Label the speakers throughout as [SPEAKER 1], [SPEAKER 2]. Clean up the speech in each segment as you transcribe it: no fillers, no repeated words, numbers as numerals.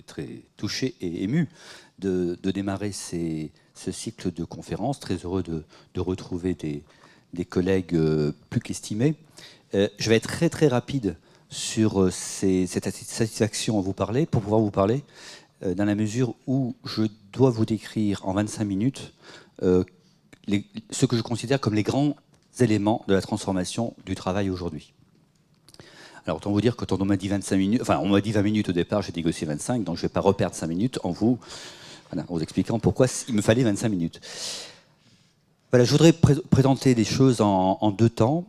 [SPEAKER 1] très touché et ému de démarrer ce cycle de conférences. Très heureux de retrouver des collègues plus qu'estimés. Je vais être très très rapide sur cette satisfaction à vous parler, pour pouvoir vous parler, dans la mesure où je dois vous décrire en 25 minutes ce que je considère comme les grands éléments de la transformation du travail aujourd'hui. Alors, autant vous dire que quand on m'a dit 25 minutes, enfin, on m'a dit 20 minutes au départ, j'ai négocié 25, donc je ne vais pas reperdre 5 minutes en vous expliquant pourquoi il me fallait 25 minutes. Voilà, je voudrais présenter les choses en deux temps.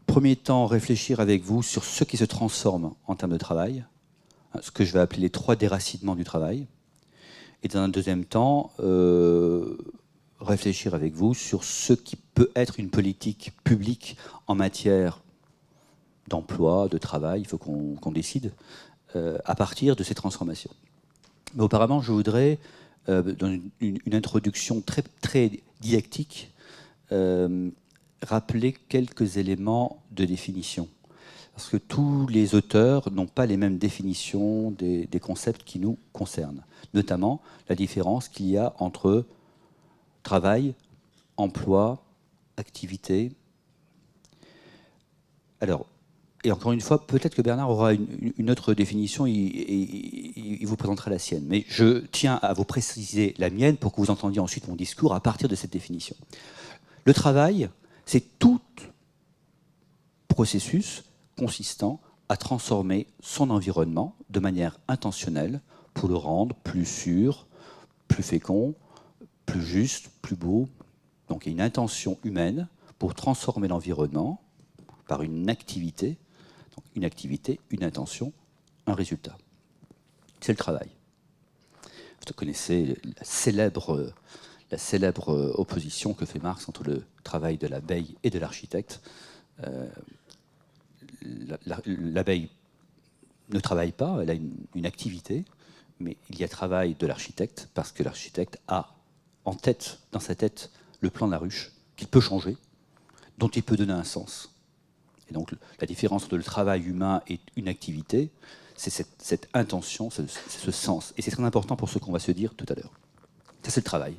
[SPEAKER 1] Premier temps, réfléchir avec vous sur ce qui se transforme en termes de travail, ce que je vais appeler les 3 déracinements du travail. Et dans un deuxième temps, réfléchir avec vous sur ce qui peut être une politique publique en matière d'emploi, de travail, il faut qu'on décide, à partir de ces transformations. Mais auparavant, je voudrais, dans une introduction très, très didactique, rappeler quelques éléments de définition. Parce que tous les auteurs n'ont pas les mêmes définitions des concepts qui nous concernent. Notamment la différence qu'il y a entre travail, emploi, activité. Alors, et encore une fois, peut-être que Bernard aura une autre définition, il vous présentera la sienne. Mais je tiens à vous préciser la mienne pour que vous entendiez ensuite mon discours à partir de cette définition. Le travail, c'est tout processus consistant à transformer son environnement de manière intentionnelle pour le rendre plus sûr, plus fécond, plus juste, plus beau. Donc il y a une intention humaine pour transformer l'environnement par une activité. Donc une activité, une intention, un résultat. C'est le travail. Vous connaissez la célèbre opposition que fait Marx entre le travail de l'abeille et de l'architecte. L'abeille ne travaille pas, elle a une activité, mais il y a travail de l'architecte parce que l'architecte a en tête, dans sa tête, le plan de la ruche qu'il peut changer, dont il peut donner un sens. Et donc la différence entre le travail humain et une activité, c'est cette intention, ce sens. Et c'est très important pour ce qu'on va se dire tout à l'heure. Ça, c'est le travail.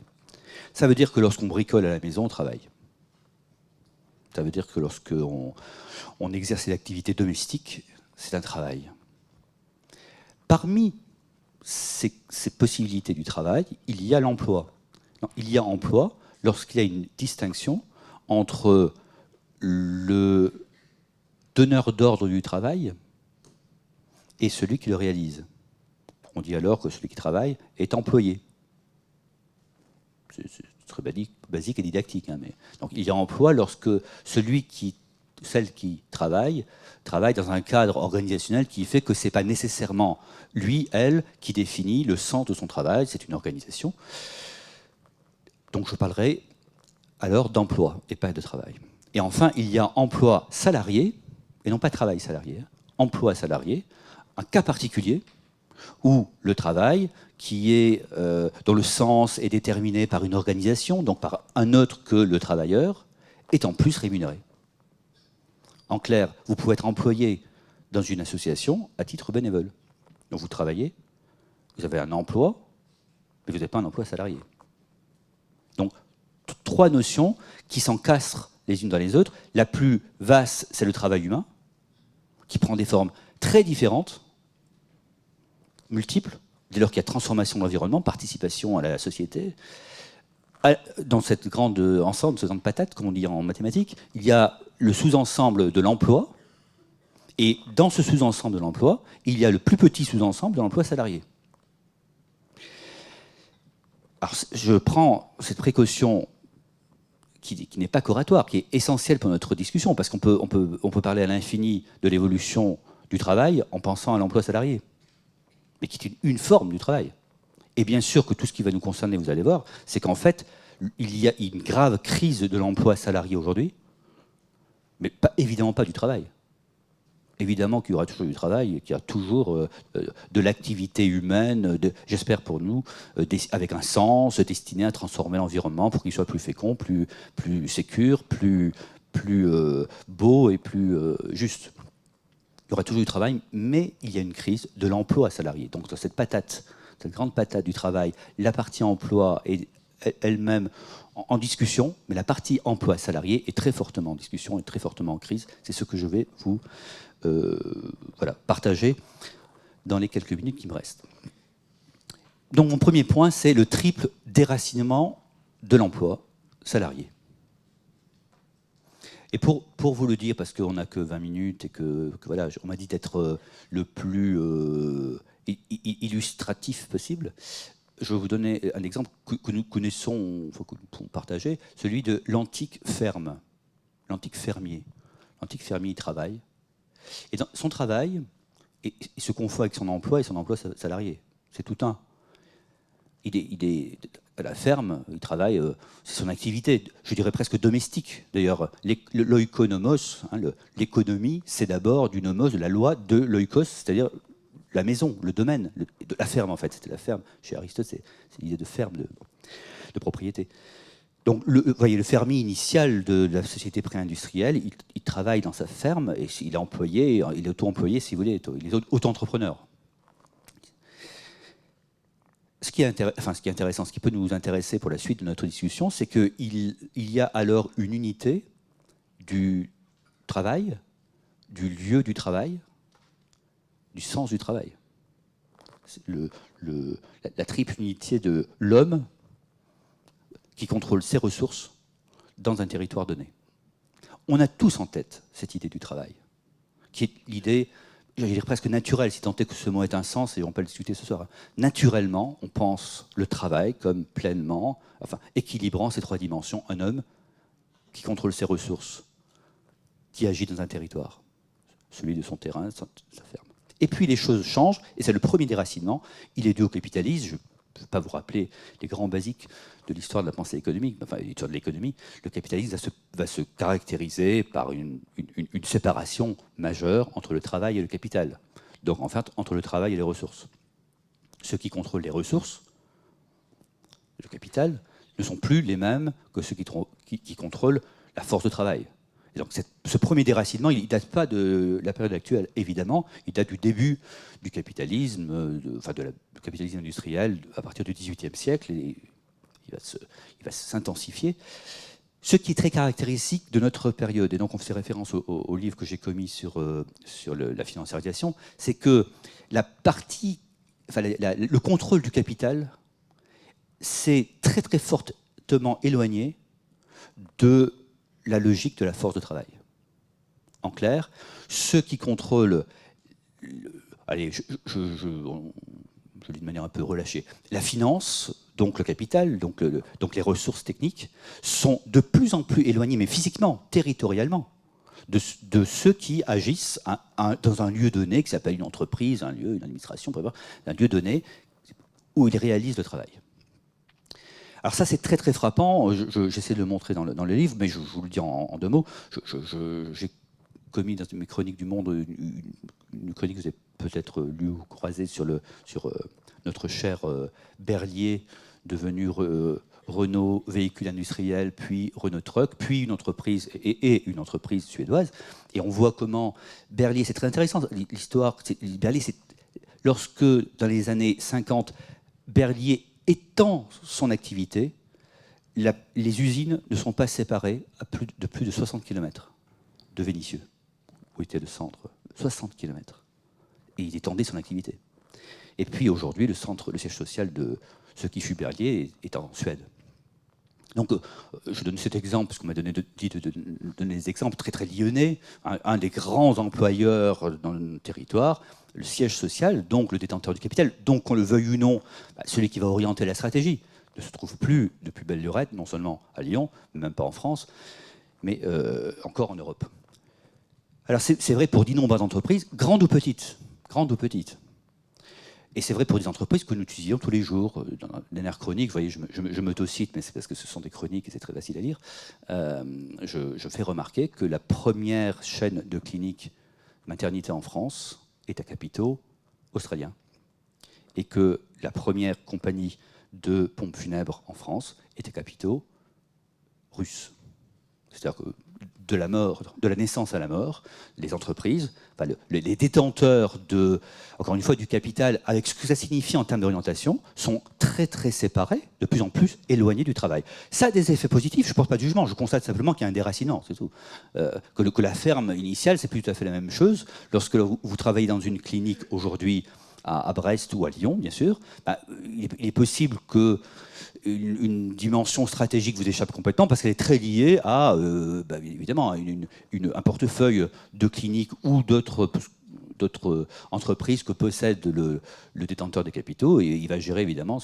[SPEAKER 1] Ça veut dire que lorsqu'on bricole à la maison, on travaille. Ça veut dire que lorsqu'on exerce des activités domestiques, c'est un travail. Parmi ces possibilités du travail, il y a l'emploi. Il y a emploi lorsqu'il y a une distinction entre le donneur d'ordre du travail et celui qui le réalise. On dit alors que celui qui travaille est employé. C'est très basique et didactique. Hein, mais... Donc il y a emploi lorsque celle qui travaille dans un cadre organisationnel qui fait que ce n'est pas nécessairement lui, elle, qui définit le sens de son travail, c'est une organisation. Donc je parlerai alors d'emploi et pas de travail. Et enfin, il y a emploi salarié, et non pas travail salarié, emploi salarié, un cas particulier où le travail, dont le sens est déterminé par une organisation, donc par un autre que le travailleur, est en plus rémunéré. En clair, vous pouvez être employé dans une association à titre bénévole. Donc vous travaillez, vous avez un emploi, mais vous n'avez pas un emploi salarié. Donc, 3 notions qui s'encastrent les unes dans les autres. La plus vaste, c'est le travail humain, qui prend des formes très différentes, multiples, dès lors qu'il y a transformation de l'environnement, participation à la société. Dans cette grande ensemble, cette grande patate, comme on dit en mathématiques, il y a le sous-ensemble de l'emploi, et dans ce sous-ensemble de l'emploi, il y a le plus petit sous-ensemble de l'emploi salarié. Alors, je prends cette précaution qui n'est pas coratoire, qui est essentielle pour notre discussion, parce qu'on peut parler à l'infini de l'évolution du travail en pensant à l'emploi salarié, mais qui est une forme du travail. Et bien sûr que tout ce qui va nous concerner, vous allez voir, c'est qu'en fait, il y a une grave crise de l'emploi salarié aujourd'hui, mais évidemment pas du travail. Évidemment qu'il y aura toujours du travail, qu'il y a toujours de l'activité humaine, j'espère pour nous, avec un sens, destiné à transformer l'environnement pour qu'il soit plus fécond, plus sécure, plus beau et plus juste. il y aura toujours du travail, mais il y a une crise de l'emploi salarié. Donc cette patate, cette grande patate du travail, la partie emploi est elle-même en discussion, mais la partie emploi salarié est très fortement en discussion et très fortement en crise. C'est ce que je vais vous partager dans les quelques minutes qui me restent. Donc mon premier point, c'est le triple déracinement de l'emploi salarié. Et pour vous le dire, parce qu'on n'a que 20 minutes et que voilà, on m'a dit d'être le plus illustratif possible, je vais vous donner un exemple que nous connaissons, que nous pouvons partager, celui de l'antique ferme, l'antique fermier. L'antique fermier, il travaille. Et dans son travail, il se confond avec son emploi et son emploi salarié. C'est tout un. Il est à la ferme, il travaille, c'est son activité, je dirais presque domestique. D'ailleurs, l'oikonomos, l'économie, c'est d'abord du nomos, de la loi de l'oikos, c'est-à-dire la maison, le domaine, de la ferme en fait. C'était la ferme. Chez Aristote, c'est l'idée de ferme, de propriété. Donc, voyez, le fermier initial de la société pré-industrielle, il travaille dans sa ferme et il est employé, il est auto-employé, si vous voulez, il est auto-entrepreneur. Ce qui est intéressant, ce qui peut nous intéresser pour la suite de notre discussion, c'est qu'il y a alors une unité du travail, du lieu du travail, du sens du travail. La triple unité de l'homme qui contrôle ses ressources dans un territoire donné. On a tous en tête cette idée du travail, qui est l'idée, j'allais dire presque naturelle, si tant est que ce mot ait un sens, et on peut le discuter ce soir. Naturellement, on pense le travail comme pleinement, enfin, équilibrant ces trois dimensions. Un homme qui contrôle ses ressources, qui agit dans un territoire, celui de son terrain, sa ferme. Et puis les choses changent, et c'est le premier déracinement. Il est dû au capitalisme. Je ne vais pas vous rappeler les grands basiques de l'histoire de la pensée économique, enfin l'histoire de l'économie. Le capitalisme va se caractériser par une séparation majeure entre le travail et le capital. Donc en fait, entre le travail et les ressources. Ceux qui contrôlent les ressources, le capital, ne sont plus les mêmes que ceux qui contrôlent la force de travail. Et donc ce premier déracinement, il ne date pas de la période actuelle, évidemment, il date du début du capitalisme, du capitalisme industriel à partir du XVIIIe siècle, et il va s'intensifier. Ce qui est très caractéristique de notre période, et donc on fait référence au livre que j'ai commis sur la financiarisation, c'est que le contrôle du capital s'est très très fortement éloigné de la logique de la force de travail. En clair, ceux qui contrôlent, allez, je le dis de manière un peu relâchée, la finance, donc le capital, donc les ressources techniques, sont de plus en plus éloignés, mais physiquement, territorialement, de ceux qui agissent dans un lieu donné, qui s'appelle une entreprise, un lieu, une administration, un lieu donné, où ils réalisent le travail. Alors ça, c'est très très frappant. J'essaie de le montrer dans le livre, mais je vous le dis en deux mots. J'ai commis dans mes chroniques du Monde une chronique que vous avez peut-être lue ou croisée sur notre cher Berlier, devenu Renault Véhicule Industriel, puis Renault Truck, puis une entreprise une entreprise suédoise. Et on voit comment Berlier, c'est très intéressant. L'histoire, Berlier, c'est lorsque dans les années 50, Berlier étend son activité, les usines ne sont pas séparées à plus de 60 km de Vénissieux, où était le centre. 60 km. Et il étendait son activité. Et puis aujourd'hui, le siège social de ce qui fut Berlier est en Suède. Donc, je donne cet exemple, parce qu'on m'a dit de donner des exemples très très lyonnais. Un des grands employeurs dans le territoire, le siège social, donc le détenteur du capital, donc qu'on le veuille ou non, celui qui va orienter la stratégie, ne se trouve plus depuis belle lurette, non seulement à Lyon, même pas en France, mais encore en Europe. Alors c'est vrai pour d'innombrables entreprises, grandes ou petites. Et c'est vrai pour des entreprises que nous utilisons tous les jours. Dans la dernière chronique, vous voyez, je m'autocite, mais c'est parce que ce sont des chroniques et c'est très facile à lire. Je fais remarquer que la première chaîne de cliniques maternité en France est à capitaux australiens. Et que la première compagnie de pompes funèbres en France est à capitaux russes. C'est-à-dire que de la mort, de la naissance à la mort, les entreprises, enfin, les détenteurs de, encore une fois, du capital, avec ce que ça signifie en termes d'orientation, sont très très séparés, de plus en plus éloignés du travail. Ça a des effets positifs, je ne porte pas de jugement, je constate simplement qu'il y a un déracinement, c'est tout. Que la ferme initiale, c'est plus tout à fait la même chose. Lorsque vous travaillez dans une clinique aujourd'hui à Brest ou à Lyon, bien sûr, bah, il est possible que une dimension stratégique vous échappe complètement parce qu'elle est très liée à, évidemment, un portefeuille de cliniques ou d'autres entreprises que possède le détenteur des capitaux, et il va gérer évidemment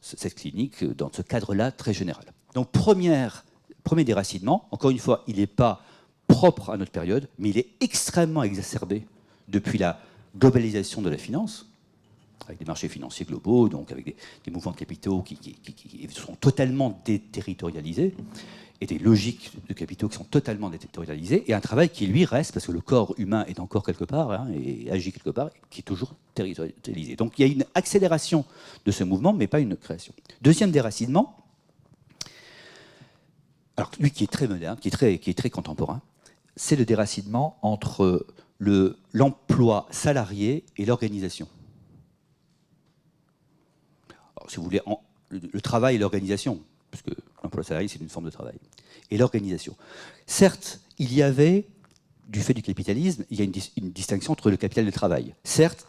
[SPEAKER 1] cette clinique dans ce cadre-là très général. Donc premier déracinement, encore une fois, il n'est pas propre à notre période, mais il est extrêmement exacerbé depuis la globalisation de la finance, avec des marchés financiers globaux, donc avec des mouvements de capitaux qui sont totalement déterritorialisés, et des logiques de capitaux qui sont totalement déterritorialisées, et un travail qui, lui, reste, parce que le corps humain est encore quelque part, hein, et agit quelque part, qui est toujours territorialisé. Donc il y a une accélération de ce mouvement, mais pas une création. Deuxième déracinement, alors lui qui est très moderne, qui est très contemporain, c'est le déracinement entre l'emploi salarié et l'organisation. Si vous voulez, le travail et l'organisation, parce que l'emploi salarié, c'est une forme de travail, et l'organisation. Certes, il y avait, du fait du capitalisme, il y a une distinction entre le capital et le travail. Certes,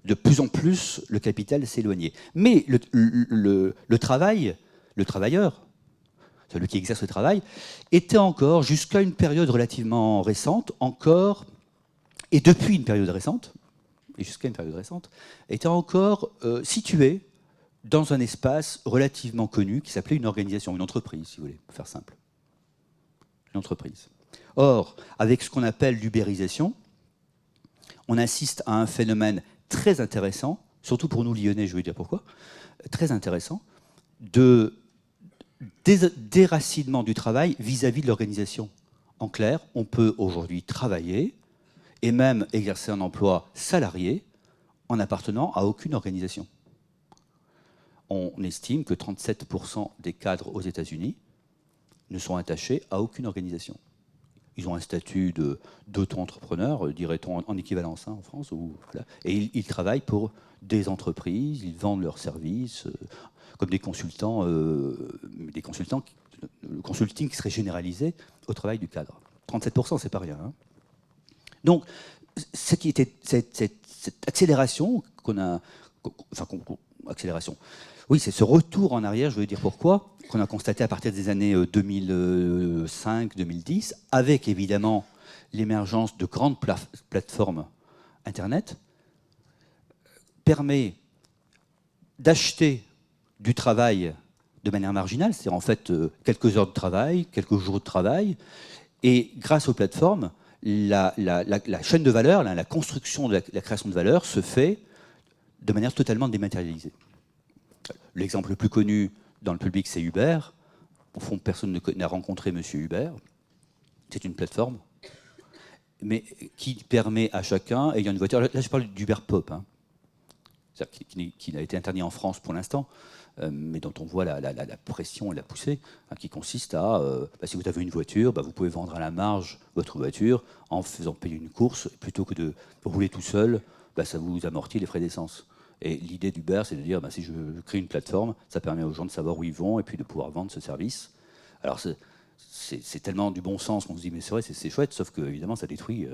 [SPEAKER 1] de plus en plus, le capital s'est éloigné. Mais le travail, le travailleur, celui qui exerce le travail, était encore, jusqu'à une période relativement récente, encore, et depuis une période récente, et jusqu'à une période récente, était encore situé dans un espace relativement connu qui s'appelait une organisation, une entreprise, si vous voulez, pour faire simple. Une entreprise. Or, avec ce qu'on appelle l'ubérisation, on assiste à un phénomène très intéressant, surtout pour nous Lyonnais, je vais dire pourquoi, très intéressant, de déracinement du travail vis-à-vis de l'organisation. En clair, on peut aujourd'hui travailler et même exercer un emploi salarié en n'appartenant à aucune organisation. On estime que 37% des cadres aux États-Unis ne sont attachés à aucune organisation. Ils ont un statut d'auto-entrepreneur, dirait-on en équivalence en France, voilà. Et ils travaillent pour des entreprises, ils vendent leurs services comme des consultants, le consulting qui serait généralisé au travail du cadre. 37%, c'est pas rien. Hein. Donc, cette accélération accélération. Oui, c'est ce retour en arrière, je veux dire pourquoi, qu'on a constaté à partir des années 2005-2010, avec évidemment l'émergence de grandes plateformes Internet, permet d'acheter du travail de manière marginale, c'est-à-dire en fait quelques heures de travail, quelques jours de travail, et grâce aux plateformes, la chaîne de valeur, la construction de la création de valeur se fait de manière totalement dématérialisée. L'exemple le plus connu dans le public, c'est Uber. Au fond, personne n'a rencontré M. Uber. C'est une plateforme, mais qui permet à chacun, ayant une voiture, là je parle d'Uber Pop, hein, qui n'a été interdit en France pour l'instant, mais dont on voit la pression et la poussée, hein, qui consiste à, si vous avez une voiture, vous pouvez vendre à la marge votre voiture en faisant payer une course, plutôt que de rouler tout seul, ça vous amortit les frais d'essence. Et l'idée d'Uber, c'est de dire, si je crée une plateforme, ça permet aux gens de savoir où ils vont et puis de pouvoir vendre ce service. Alors c'est tellement du bon sens qu'on se dit, mais c'est vrai, c'est chouette, sauf que évidemment, ça détruit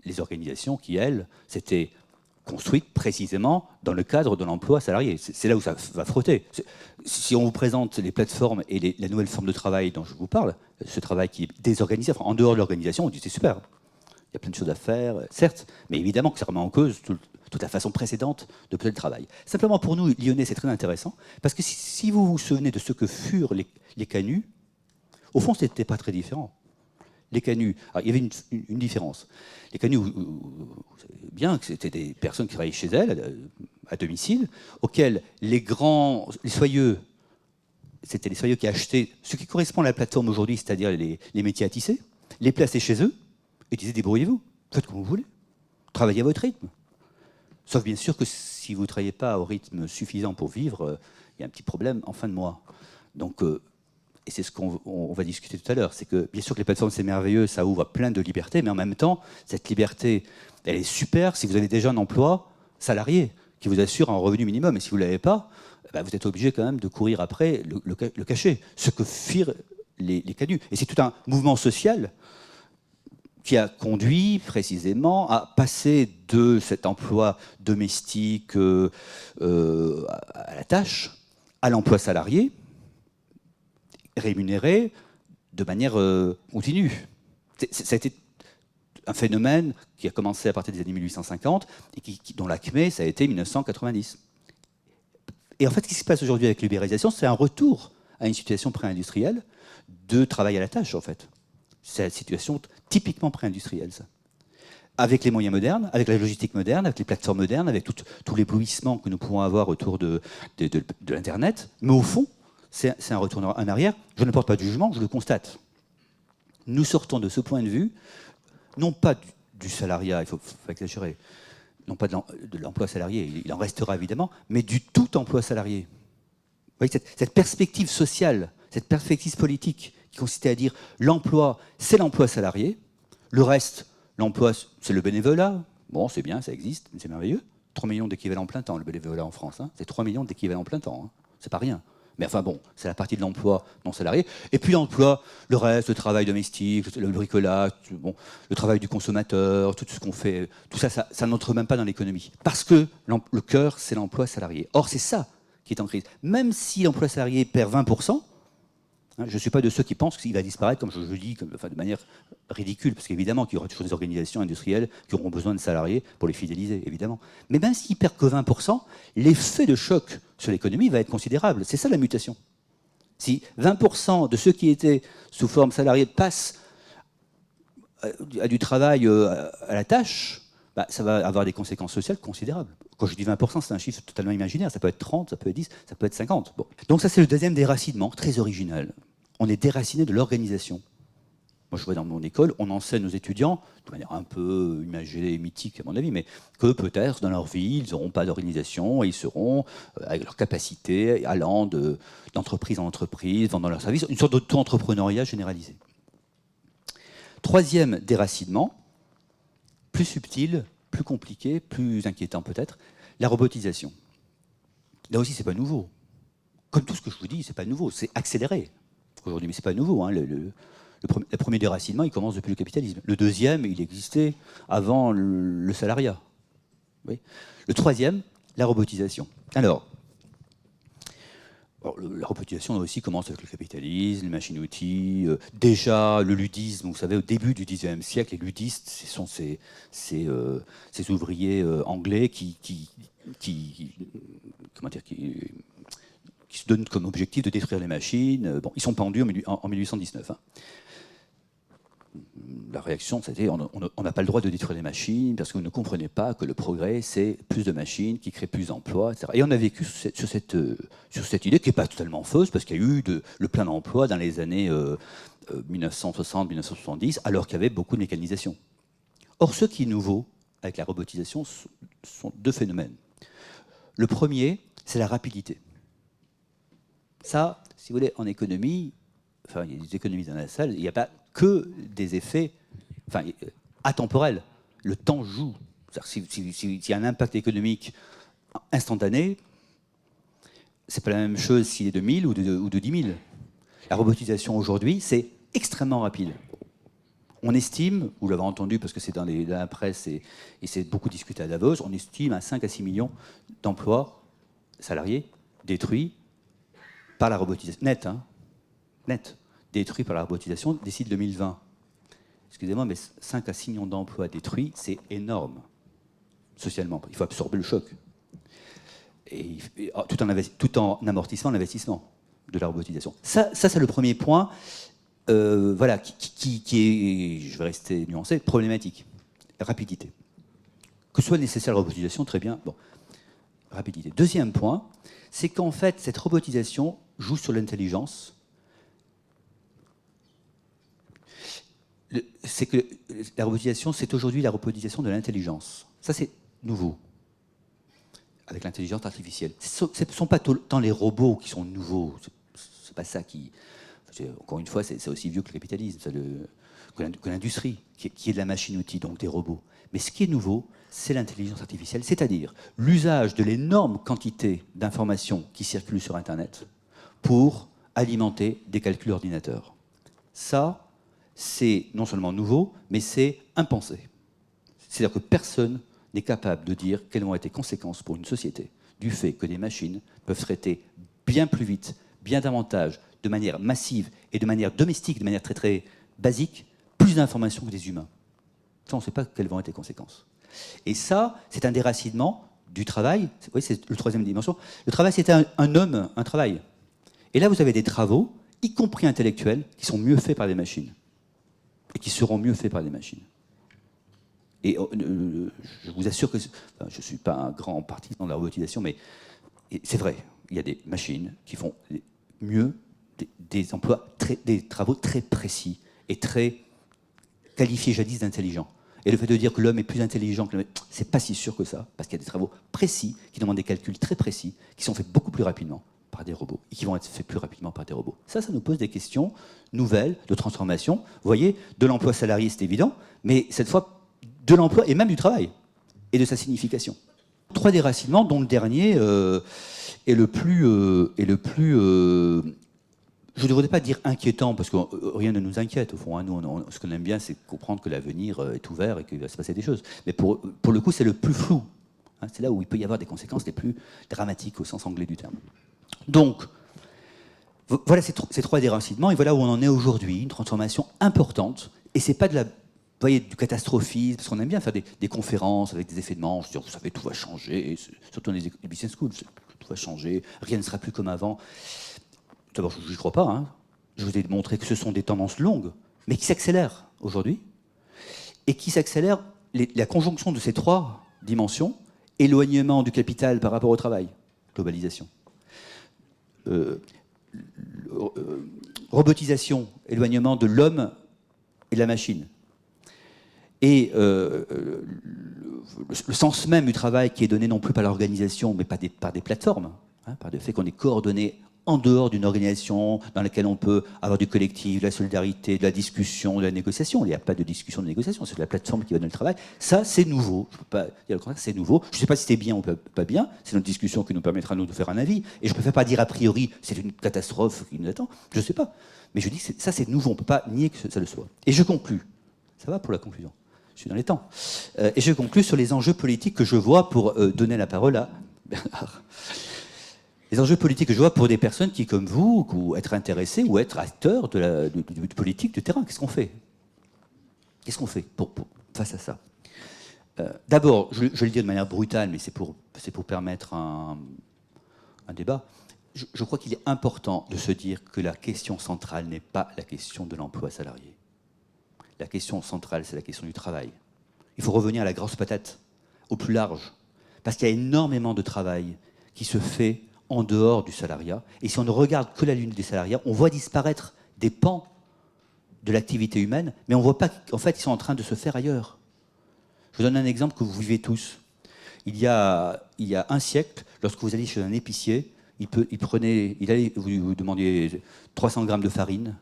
[SPEAKER 1] les organisations qui, elles, s'étaient construites précisément dans le cadre de l'emploi salarié. C'est là où ça va frotter. Si on vous présente les plateformes et la nouvelle forme de travail dont je vous parle, ce travail qui est désorganisé, en dehors de l'organisation, on dit c'est super. Il y a plein de choses à faire, certes, mais évidemment que ça remet en cause toute la façon précédente de poser le travail. Simplement pour nous, Lyonnais, c'est très intéressant, parce que si vous vous souvenez de ce que furent les canuts, au fond, ce n'était pas très différent. Les canuts, alors, il y avait une différence. Les canuts, vous savez bien que c'était des personnes qui travaillaient chez elles, à domicile, auxquelles les soyeux, c'était les soyeux qui achetaient ce qui correspond à la plateforme aujourd'hui, c'est-à-dire les métiers à tisser, les plaçaient chez eux, et disaient débrouillez-vous, faites comme vous voulez, travaillez à votre rythme. Sauf bien sûr que si vous ne travaillez pas au rythme suffisant pour vivre, il y a un petit problème en fin de mois. Donc et c'est ce qu'on va discuter tout à l'heure, c'est que bien sûr que les plateformes c'est merveilleux, ça ouvre plein de libertés, mais en même temps, cette liberté, elle est super si vous avez déjà un emploi salarié qui vous assure un revenu minimum, et si vous ne l'avez pas, bah, vous êtes obligé quand même de courir après le cacher, ce que firent les canuts. Et c'est tout un mouvement social qui a conduit précisément à passer de cet emploi domestique à la tâche à l'emploi salarié, rémunéré de manière continue. Ça a été un phénomène qui a commencé à partir des années 1850 et dont l'acmé, ça a été 1990. Et en fait, ce qui se passe aujourd'hui avec l'ubérisation, c'est un retour à une situation pré-industrielle de travail à la tâche, en fait. C'est une situation typiquement pré-industrielle, ça. Avec les moyens modernes, avec la logistique moderne, avec les plateformes modernes, avec tout l'éblouissement que nous pouvons avoir autour de l'Internet. Mais au fond, c'est un retour en arrière. Je ne porte pas de jugement, je le constate. Nous sortons de ce point de vue, non pas du salariat, il faut exagérer, non pas de l'emploi salarié, il en restera évidemment, mais du tout emploi salarié. Vous voyez, cette perspective sociale, cette perspective politique qui consistait à dire l'emploi, c'est l'emploi salarié, le reste, l'emploi, c'est le bénévolat. Bon, c'est bien, ça existe, c'est merveilleux. 3 millions d'équivalents plein temps, le bénévolat en France. Hein. C'est 3 millions d'équivalents plein temps. Hein. C'est pas rien. Mais enfin bon, c'est la partie de l'emploi non salarié. Et puis l'emploi, le reste, le travail domestique, le bricolage, bon, le travail du consommateur, tout ce qu'on fait, tout ça, ça n'entre même pas dans l'économie. Parce que le cœur, c'est l'emploi salarié. Or, c'est ça qui est en crise. Même si l'emploi salarié perd 20%, hein, je ne suis pas de ceux qui pensent qu'il va disparaître, comme je le dis, de manière ridicule, parce qu'évidemment qu'il y aura toujours des organisations industrielles qui auront besoin de salariés pour les fidéliser, évidemment. Mais même s'il perd que 20%, l'effet de choc sur l'économie va être considérable. C'est ça la mutation. Si 20% de ceux qui étaient sous forme salariée passent à du travail à la tâche, bah, ça va avoir des conséquences sociales considérables. Quand je dis 20%, c'est un chiffre totalement imaginaire. Ça peut être 30, ça peut être 10, ça peut être 50. Bon. Donc ça, c'est le deuxième déracinement, très original. On est déraciné de l'organisation. Moi, je vois dans mon école, on enseigne aux étudiants, de manière un peu imagée et mythique à mon avis, mais que peut-être dans leur vie, ils n'auront pas d'organisation et ils seront, avec leur capacité, allant d'entreprise en entreprise, vendant leurs services, une sorte d'auto-entrepreneuriat généralisé. Troisième déracinement, plus subtil, plus compliqué, plus inquiétant peut-être, la robotisation. Là aussi, c'est pas nouveau. Comme tout ce que je vous dis, c'est pas nouveau, c'est accéléré aujourd'hui, mais c'est pas nouveau. Hein. Le premier déracinement, il commence depuis le capitalisme. Le deuxième, il existait avant le salariat. Oui. Le troisième, la robotisation. Alors, la robotisation aussi commence avec le capitalisme, les machines-outils, déjà le ludisme. Vous savez, au début du XIXe siècle, les ludistes, ce sont ces ouvriers anglais qui se donnent comme objectif de détruire les machines. Bon, ils sont pendus en 1819. Hein. La réaction, c'était on n'a pas le droit de détruire les machines parce que vous ne comprenez pas que le progrès, c'est plus de machines qui créent plus d'emplois, etc. Et on a vécu sur cette idée qui n'est pas totalement fausse parce qu'il y a eu le plein d'emplois dans les années 1960-1970, alors qu'il y avait beaucoup de mécanisation. Or, ce qui est nouveau avec la robotisation sont deux phénomènes. Le premier, c'est la rapidité. Ça, si vous voulez, en économie, enfin, il y a des économistes dans la salle, il n'y a pas que des effets atemporels. Le temps joue. S'il y a un impact économique instantané, c'est pas la même chose s'il est de 1000 ou de 10 000. La robotisation aujourd'hui, c'est extrêmement rapide. On estime, vous l'avez entendu parce que c'est dans la presse et c'est beaucoup discuté à Davos, on estime à 5 à 6 millions d'emplois salariés détruits par la robotisation. Net, hein, net. Détruits par la robotisation d'ici 2020. Excusez-moi, mais 5 à 6 millions d'emplois détruits, c'est énorme, socialement. Il faut absorber le choc. Tout en amortissant l'investissement de la robotisation. Ça c'est le premier point, voilà, qui est, je vais rester nuancé, problématique. Rapidité. Que soit nécessaire la robotisation, très bien. Bon, rapidité. Deuxième point, c'est qu'en fait, cette robotisation joue sur l'intelligence. C'est que la robotisation, c'est aujourd'hui la robotisation de l'intelligence. Ça, c'est nouveau, avec l'intelligence artificielle. Ce ne sont pas tant les robots qui sont nouveaux, c'est pas ça qui... Encore une fois, c'est aussi vieux que le capitalisme, que l'industrie, qui est de la machine-outil, donc des robots. Mais ce qui est nouveau, c'est l'intelligence artificielle, c'est-à-dire l'usage de l'énorme quantité d'informations qui circulent sur Internet pour alimenter des calculs ordinateurs. Ça, c'est non seulement nouveau, mais c'est impensé. C'est-à-dire que personne n'est capable de dire quelles vont être les conséquences pour une société du fait que des machines peuvent traiter bien plus vite, bien davantage, de manière massive et de manière domestique, de manière très très basique, plus d'informations que des humains. Ça, on ne sait pas quelles vont être les conséquences. Et ça, c'est un déracinement du travail. Oui, c'est la troisième dimension. Le travail, c'était un homme, un travail. Et là, vous avez des travaux, y compris intellectuels, qui sont mieux faits par des machines. Et qui seront mieux faits par des machines. Et je vous assure que enfin, je ne suis pas un grand partisan de la robotisation, mais c'est vrai, il y a des machines qui font mieux des emplois, des travaux très précis et très qualifiés jadis d'intelligents. Et le fait de dire que l'homme est plus intelligent que l'homme, c'est pas si sûr que ça, parce qu'il y a des travaux précis qui demandent des calculs très précis, qui sont faits beaucoup plus rapidement par des robots, et qui vont être faits plus rapidement par des robots. Ça nous pose des questions nouvelles de transformation. Vous voyez, de l'emploi salarié, c'est évident, mais cette fois, de l'emploi et même du travail, et de sa signification. 3 déracinements, dont le dernier est le plus je ne devrais pas dire inquiétant, parce que rien ne nous inquiète, au fond. Hein. Nous, ce qu'on aime bien, c'est comprendre que l'avenir est ouvert et qu'il va se passer des choses. Mais pour le coup, c'est le plus flou. Hein. C'est là où il peut y avoir des conséquences les plus dramatiques au sens anglais du terme. Donc, voilà ces 3 déracinements, et voilà où on en est aujourd'hui, une transformation importante. Et c'est pas de la... Vous voyez, du catastrophisme, parce qu'on aime bien faire des conférences avec des effets de manche, dire, vous savez, tout va changer, surtout dans les business schools, tout va changer, rien ne sera plus comme avant. D'abord, je n'y crois pas. Hein. Je vous ai montré que ce sont des tendances longues, mais qui s'accélèrent aujourd'hui, et qui s'accélèrent, la conjonction de ces 3 dimensions, éloignement du capital par rapport au travail, globalisation, robotisation, éloignement de l'homme et de la machine, et le sens même du travail qui est donné non plus par l'organisation, mais par des plateformes, hein, par le fait qu'on est coordonné en dehors d'une organisation dans laquelle on peut avoir du collectif, de la solidarité, de la discussion, de la négociation. Il n'y a pas de discussion, de négociation, c'est la plateforme qui va donner le travail. Ça, c'est nouveau. Je ne peux pas dire le contraire, c'est nouveau. Je ne sais pas si c'est bien ou pas bien. C'est notre discussion qui nous permettra, nous, de faire un avis. Et je ne préfère pas dire a priori, c'est une catastrophe qui nous attend. Je ne sais pas. Mais je dis que ça, c'est nouveau. On ne peut pas nier que ça le soit. Et je conclus. Ça va pour la conclusion. Je suis dans les temps. Et je conclus sur les enjeux politiques que je vois pour donner la parole à Bernard. Les enjeux politiques que je vois pour des personnes qui, comme vous, ou être intéressées ou être acteurs du politique, du terrain. Qu'est-ce qu'on fait? Qu'est-ce qu'on fait face à ça? D'abord, je vais le dire de manière brutale, mais c'est pour permettre un débat. Je crois qu'il est important de se dire que la question centrale n'est pas la question de l'emploi salarié. La question centrale, c'est la question du travail. Il faut revenir à la grosse patate, au plus large, parce qu'il y a énormément de travail qui se fait en dehors du salariat. Et si on ne regarde que la ligne du salariat, on voit disparaître des pans de l'activité humaine, mais on ne voit pas qu'en fait, ils sont en train de se faire ailleurs. Je vous donne un exemple que vous vivez tous. Il y a un siècle, lorsque vous alliez chez un épicier, il allait vous demandiez 300 grammes de farine,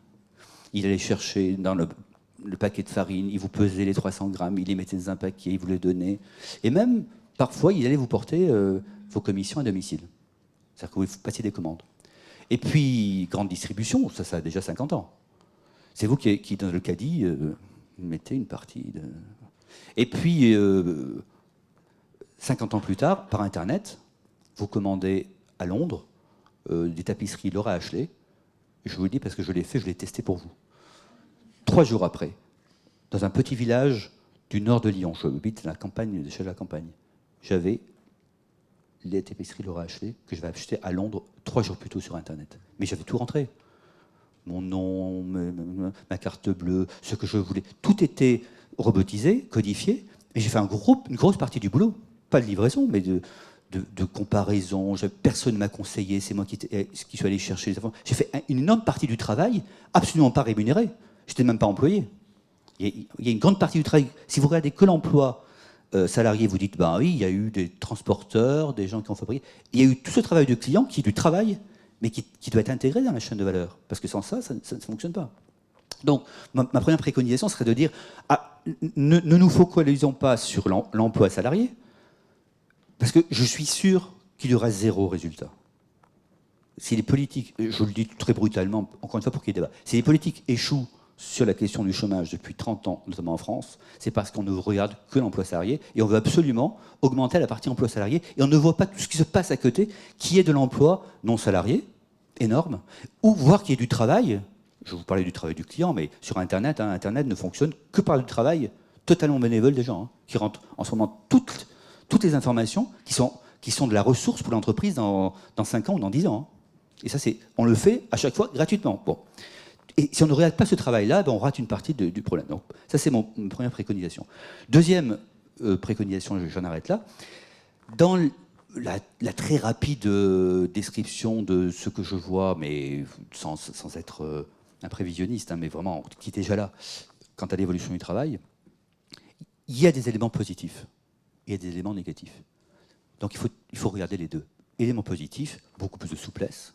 [SPEAKER 1] il allait chercher dans le paquet de farine, il vous pesait les 300 grammes, il les mettait dans un paquet, il vous les donnait. Et même, parfois, il allait vous porter vos commissions à domicile. C'est-à-dire que vous passiez des commandes. Et puis, grande distribution, ça a déjà 50 ans. C'est vous qui dans le caddie, mettez une partie de... Et puis, 50 ans plus tard, par Internet, vous commandez à Londres des tapisseries Laura Ashley. Je vous le dis parce que je l'ai fait, je l'ai testé pour vous. 3 jours après, dans un petit village du nord de Lyon, je habite à la campagne, chez la campagne, j'avais les tapisseries Laura Ashley que je vais acheter à Londres 3 jours plus tôt sur Internet. Mais j'avais tout rentré. Mon nom, ma carte bleue, ce que je voulais. Tout était robotisé, codifié. Et j'ai fait une grosse partie du boulot. Pas de livraison, mais de comparaison. Personne ne m'a conseillé. C'est moi qui suis allé chercher les infos. J'ai fait une énorme partie du travail, absolument pas rémunéré. Je n'étais même pas employé. Il y a une grande partie du travail. Si vous regardez que l'emploi salarié, vous dites, ben oui, il y a eu des transporteurs, des gens qui ont fabriqué. Il y a eu tout ce travail de client qui est du travail mais qui doit être intégré dans la chaîne de valeur. Parce que sans ça, ça ne fonctionne pas. Donc, ma première préconisation serait de dire, ne nous focalisons pas sur l'emploi salarié, parce que je suis sûr qu'il y aura zéro résultat. Si les politiques, je le dis très brutalement, encore une fois pour qu'il y ait débat, si les politiques échouent sur la question du chômage depuis 30 ans, notamment en France, c'est parce qu'on ne regarde que l'emploi salarié et on veut absolument augmenter la partie emploi salarié et on ne voit pas tout ce qui se passe à côté, qui est de l'emploi non salarié, énorme, ou voir qu'il y ait du travail. Je vous parlais du travail du client, mais sur Internet, Internet ne fonctionne que par le travail totalement bénévole des gens, qui rentrent en ce moment toutes les informations qui sont de la ressource pour l'entreprise dans 5 ans ou dans 10 ans. Et ça, on le fait à chaque fois gratuitement. Bon. Et si on ne regarde pas ce travail-là, on rate une partie du problème. Donc, ça, c'est ma première préconisation. Deuxième préconisation, j'en arrête là. Dans la très rapide description de ce que je vois, mais sans être un prévisionniste, mais vraiment qui est déjà là, quant à l'évolution du travail, il y a des éléments positifs et des éléments négatifs. Donc il faut regarder les deux. Éléments positifs, beaucoup plus de souplesse.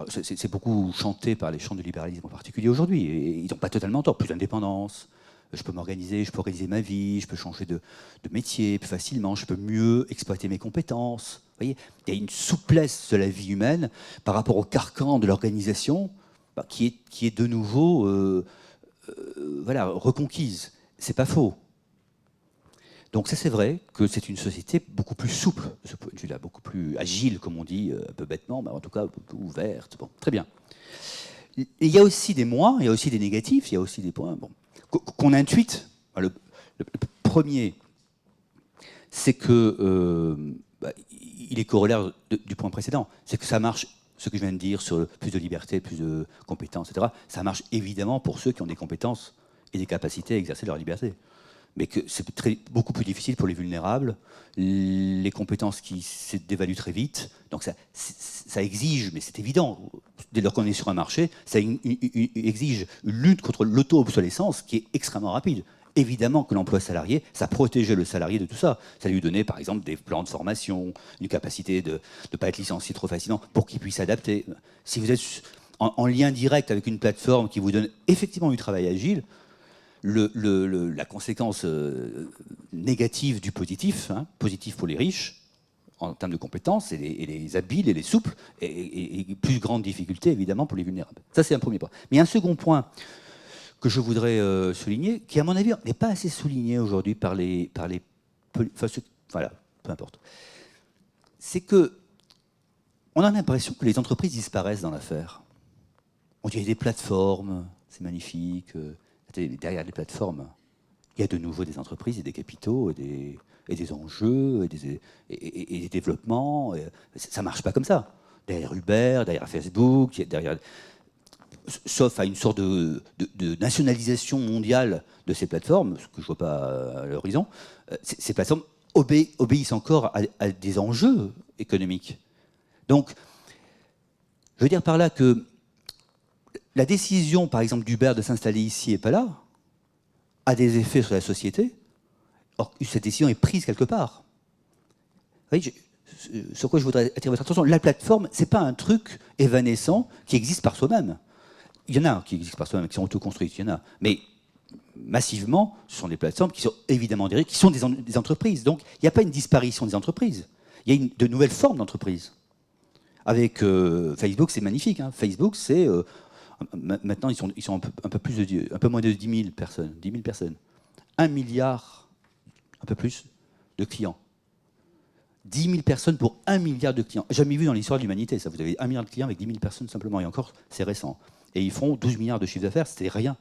[SPEAKER 1] C'est beaucoup chanté par les champs de libéralisme en particulier aujourd'hui, et ils n'ont pas totalement tort. Plus d'indépendance, je peux m'organiser, je peux organiser ma vie, je peux changer de métier plus facilement, je peux mieux exploiter mes compétences. Vous voyez, il y a une souplesse de la vie humaine par rapport au carcan de l'organisation qui est de nouveau reconquise. C'est pas faux. Donc ça, c'est vrai que c'est une société beaucoup plus souple, de ce point de vue-là, beaucoup plus agile, comme on dit, un peu bêtement, mais en tout cas un peu ouverte. Bon, très bien. Et il y a aussi des moins, il y a aussi des négatifs, il y a aussi des points qu'on intuite. Le premier, c'est que il est corollaire du point précédent, c'est que ça marche. Ce que je viens de dire sur plus de liberté, plus de compétences, etc., ça marche évidemment pour ceux qui ont des compétences et des capacités à exercer leur liberté. Mais que c'est beaucoup plus difficile pour les vulnérables, les compétences qui se dévaluent très vite. Donc ça exige, mais c'est évident, dès lors qu'on est sur un marché, ça exige une lutte contre l'auto-obsolescence qui est extrêmement rapide. Évidemment que l'emploi salarié, ça protégeait le salarié de tout ça. Ça lui donnait par exemple des plans de formation, une capacité de ne pas être licencié trop facilement pour qu'il puisse s'adapter. Si vous êtes en lien direct avec une plateforme qui vous donne effectivement du travail agile, la conséquence négative du positif, positif pour les riches, en termes de compétences, et les habiles et les souples, et plus grande difficulté évidemment pour les vulnérables. Ça, c'est un premier point. Mais il y a un second point que je voudrais souligner, qui à mon avis n'est pas assez souligné aujourd'hui par les voilà, peu importe. C'est que on a l'impression que les entreprises disparaissent dans l'affaire. On dit des plateformes, c'est magnifique. Derrière les plateformes, il y a de nouveau des entreprises et des capitaux et des enjeux et des développements. Ça ne marche pas comme ça. Derrière Uber, derrière Facebook, sauf à une sorte de nationalisation mondiale de ces plateformes, ce que je ne vois pas à l'horizon, ces plateformes obéissent encore à des enjeux économiques. Donc, je veux dire par là que la décision, par exemple, d'Uber de s'installer ici et pas là, a des effets sur la société. Or, cette décision est prise quelque part. Vous voyez, sur quoi je voudrais attirer votre attention, la plateforme, ce n'est pas un truc évanescent qui existe par soi-même. Il y en a qui existent par soi-même, qui sont autoconstruites, il y en a. Mais massivement, ce sont des plateformes qui sont évidemment dérivées, qui sont des entreprises. Donc, il n'y a pas une disparition des entreprises. Il y a de nouvelles formes d'entreprises. Avec Facebook, c'est magnifique. Facebook, c'est... maintenant, ils sont un peu moins de 10 000 personnes. 10 000 personnes. 1 milliard, un peu plus, de clients. 10 000 personnes pour 1 milliard de clients. Jamais vu dans l'histoire de l'humanité, ça. Vous avez 1 milliard de clients avec 10 000 personnes simplement. Et encore, c'est récent. Et ils font 12 milliards de chiffre d'affaires, c'était rien.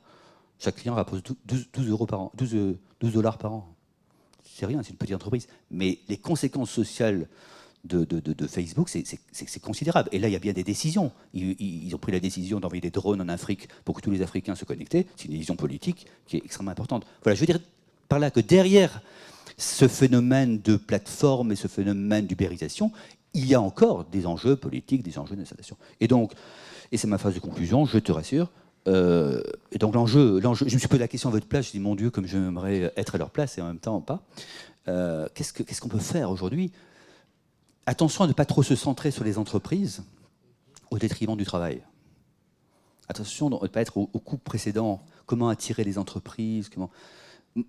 [SPEAKER 1] Chaque client rapporte 12 euros par an, 12 dollars par an. C'est rien, c'est une petite entreprise. Mais les conséquences sociales de Facebook, c'est considérable. Et là, il y a bien des décisions. Ils ont pris la décision d'envoyer des drones en Afrique pour que tous les Africains se connectent. C'est une décision politique qui est extrêmement importante. Voilà, je veux dire par là que derrière ce phénomène de plateforme et ce phénomène d'ubérisation, il y a encore des enjeux politiques, des enjeux d'installation. Et donc, et c'est ma phase de conclusion, je te rassure, et donc l'enjeu, je me suis posé la question à votre place, je dis mon Dieu, comme j'aimerais être à leur place et en même temps pas. Qu'est-ce qu'on peut faire aujourd'hui? Attention à ne pas trop se centrer sur les entreprises, au détriment du travail. Attention de ne pas être au coup précédent. Comment attirer les entreprises,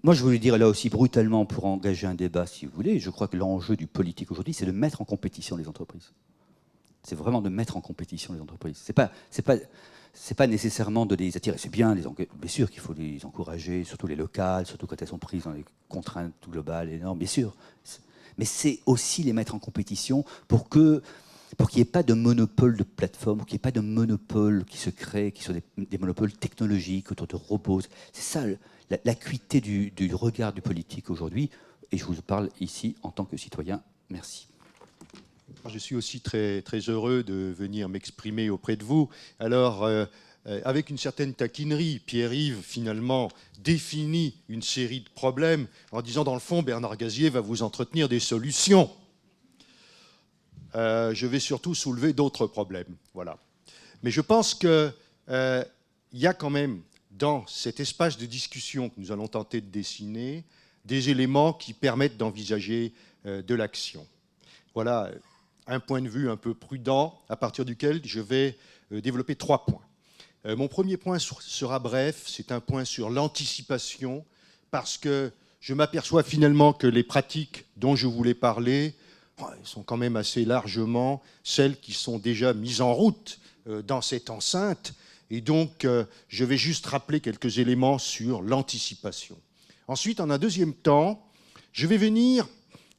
[SPEAKER 1] Moi, je voulais dire là aussi brutalement, pour engager un débat, si vous voulez, je crois que l'enjeu du politique aujourd'hui, c'est de mettre en compétition les entreprises. C'est vraiment de mettre en compétition les entreprises. C'est pas nécessairement de les attirer. C'est bien sûr qu'il faut les encourager, surtout les locales, surtout quand elles sont prises dans les contraintes globales énormes, bien sûr. Mais c'est aussi les mettre en compétition pour qu'il n'y ait pas de monopole de plateforme, pour qu'il n'y ait pas de monopole qui se crée, qui sont des monopoles technologiques autour de robots. C'est ça l'acuité du regard du politique aujourd'hui. Et je vous parle ici en tant que citoyen. Merci.
[SPEAKER 2] Je suis aussi très, très heureux de venir m'exprimer auprès de vous. Alors, avec une certaine taquinerie, Pierre-Yves, finalement, définit une série de problèmes en disant, dans le fond, Bernard Gazier va vous entretenir des solutions. Je vais surtout soulever d'autres problèmes. Voilà. Mais je pense qu'il y a quand même, dans cet espace de discussion que nous allons tenter de dessiner, des éléments qui permettent d'envisager de l'action. Voilà un point de vue un peu prudent à partir duquel je vais développer 3 points. Mon premier point sera bref, c'est un point sur l'anticipation, parce que je m'aperçois finalement que les pratiques dont je voulais parler sont quand même assez largement celles qui sont déjà mises en route dans cette enceinte, et donc je vais juste rappeler quelques éléments sur l'anticipation. Ensuite, en un deuxième temps, je vais venir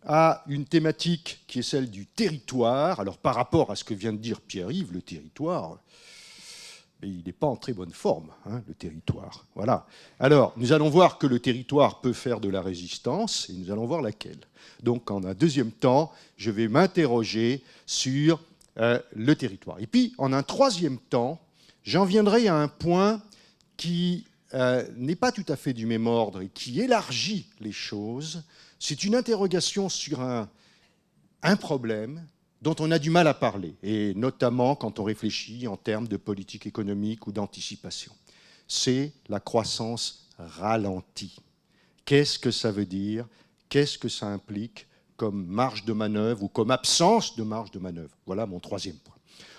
[SPEAKER 2] à une thématique qui est celle du territoire. Alors par rapport à ce que vient de dire Pierre-Yves, le territoire, il n'est pas en très bonne forme, hein, le territoire. Voilà. Alors, nous allons voir que le territoire peut faire de la résistance, et nous allons voir laquelle. Donc, en un deuxième temps, je vais m'interroger sur le territoire. Et puis, en un troisième temps, j'en viendrai à un point qui n'est pas tout à fait du même ordre et qui élargit les choses. C'est une interrogation sur un problème dont on a du mal à parler, et notamment quand on réfléchit en termes de politique économique ou d'anticipation. C'est la croissance ralentie. Qu'est-ce que ça veut dire? Qu'est-ce que ça implique comme marge de manœuvre ou comme absence de marge de manœuvre? Voilà mon troisième point.